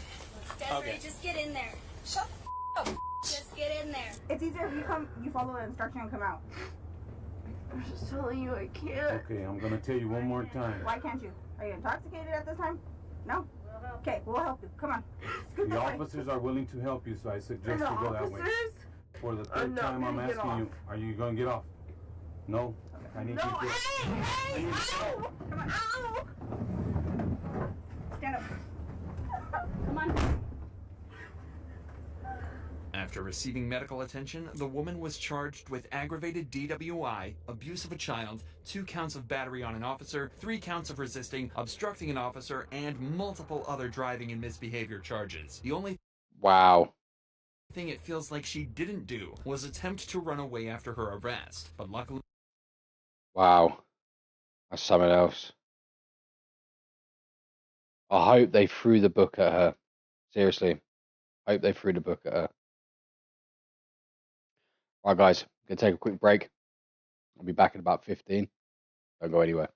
Desiree, Okay. just get in there. Shut the up. Just get in there. It's easier if you follow the instruction and come out. I'm just telling you I can't. Okay, I'm gonna tell you one more time. Why can't you? Are you intoxicated at this time? No? Okay, we'll help you. Come on. Scoot The this way. officers are willing to help you, so I suggest The you go that way. officers? For the I'm third not time, I'm gonna get asking you, are you gonna get off? No? I need No, you to... hey! Ow! Come on, ow! Stand up. Come on. After receiving medical attention, the woman was charged with aggravated DWI, abuse of a child, 2 counts of battery on an officer, 3 counts of resisting, obstructing an officer, and multiple other driving and misbehavior charges. The only thing it feels like she didn't do was attempt to run away after her arrest, but luckily... Wow. That's something else. I hope they threw the book at her. Seriously. I hope they threw the book at her. Right, guys. Gonna take a quick break. I'll be back in about 15. Don't go anywhere.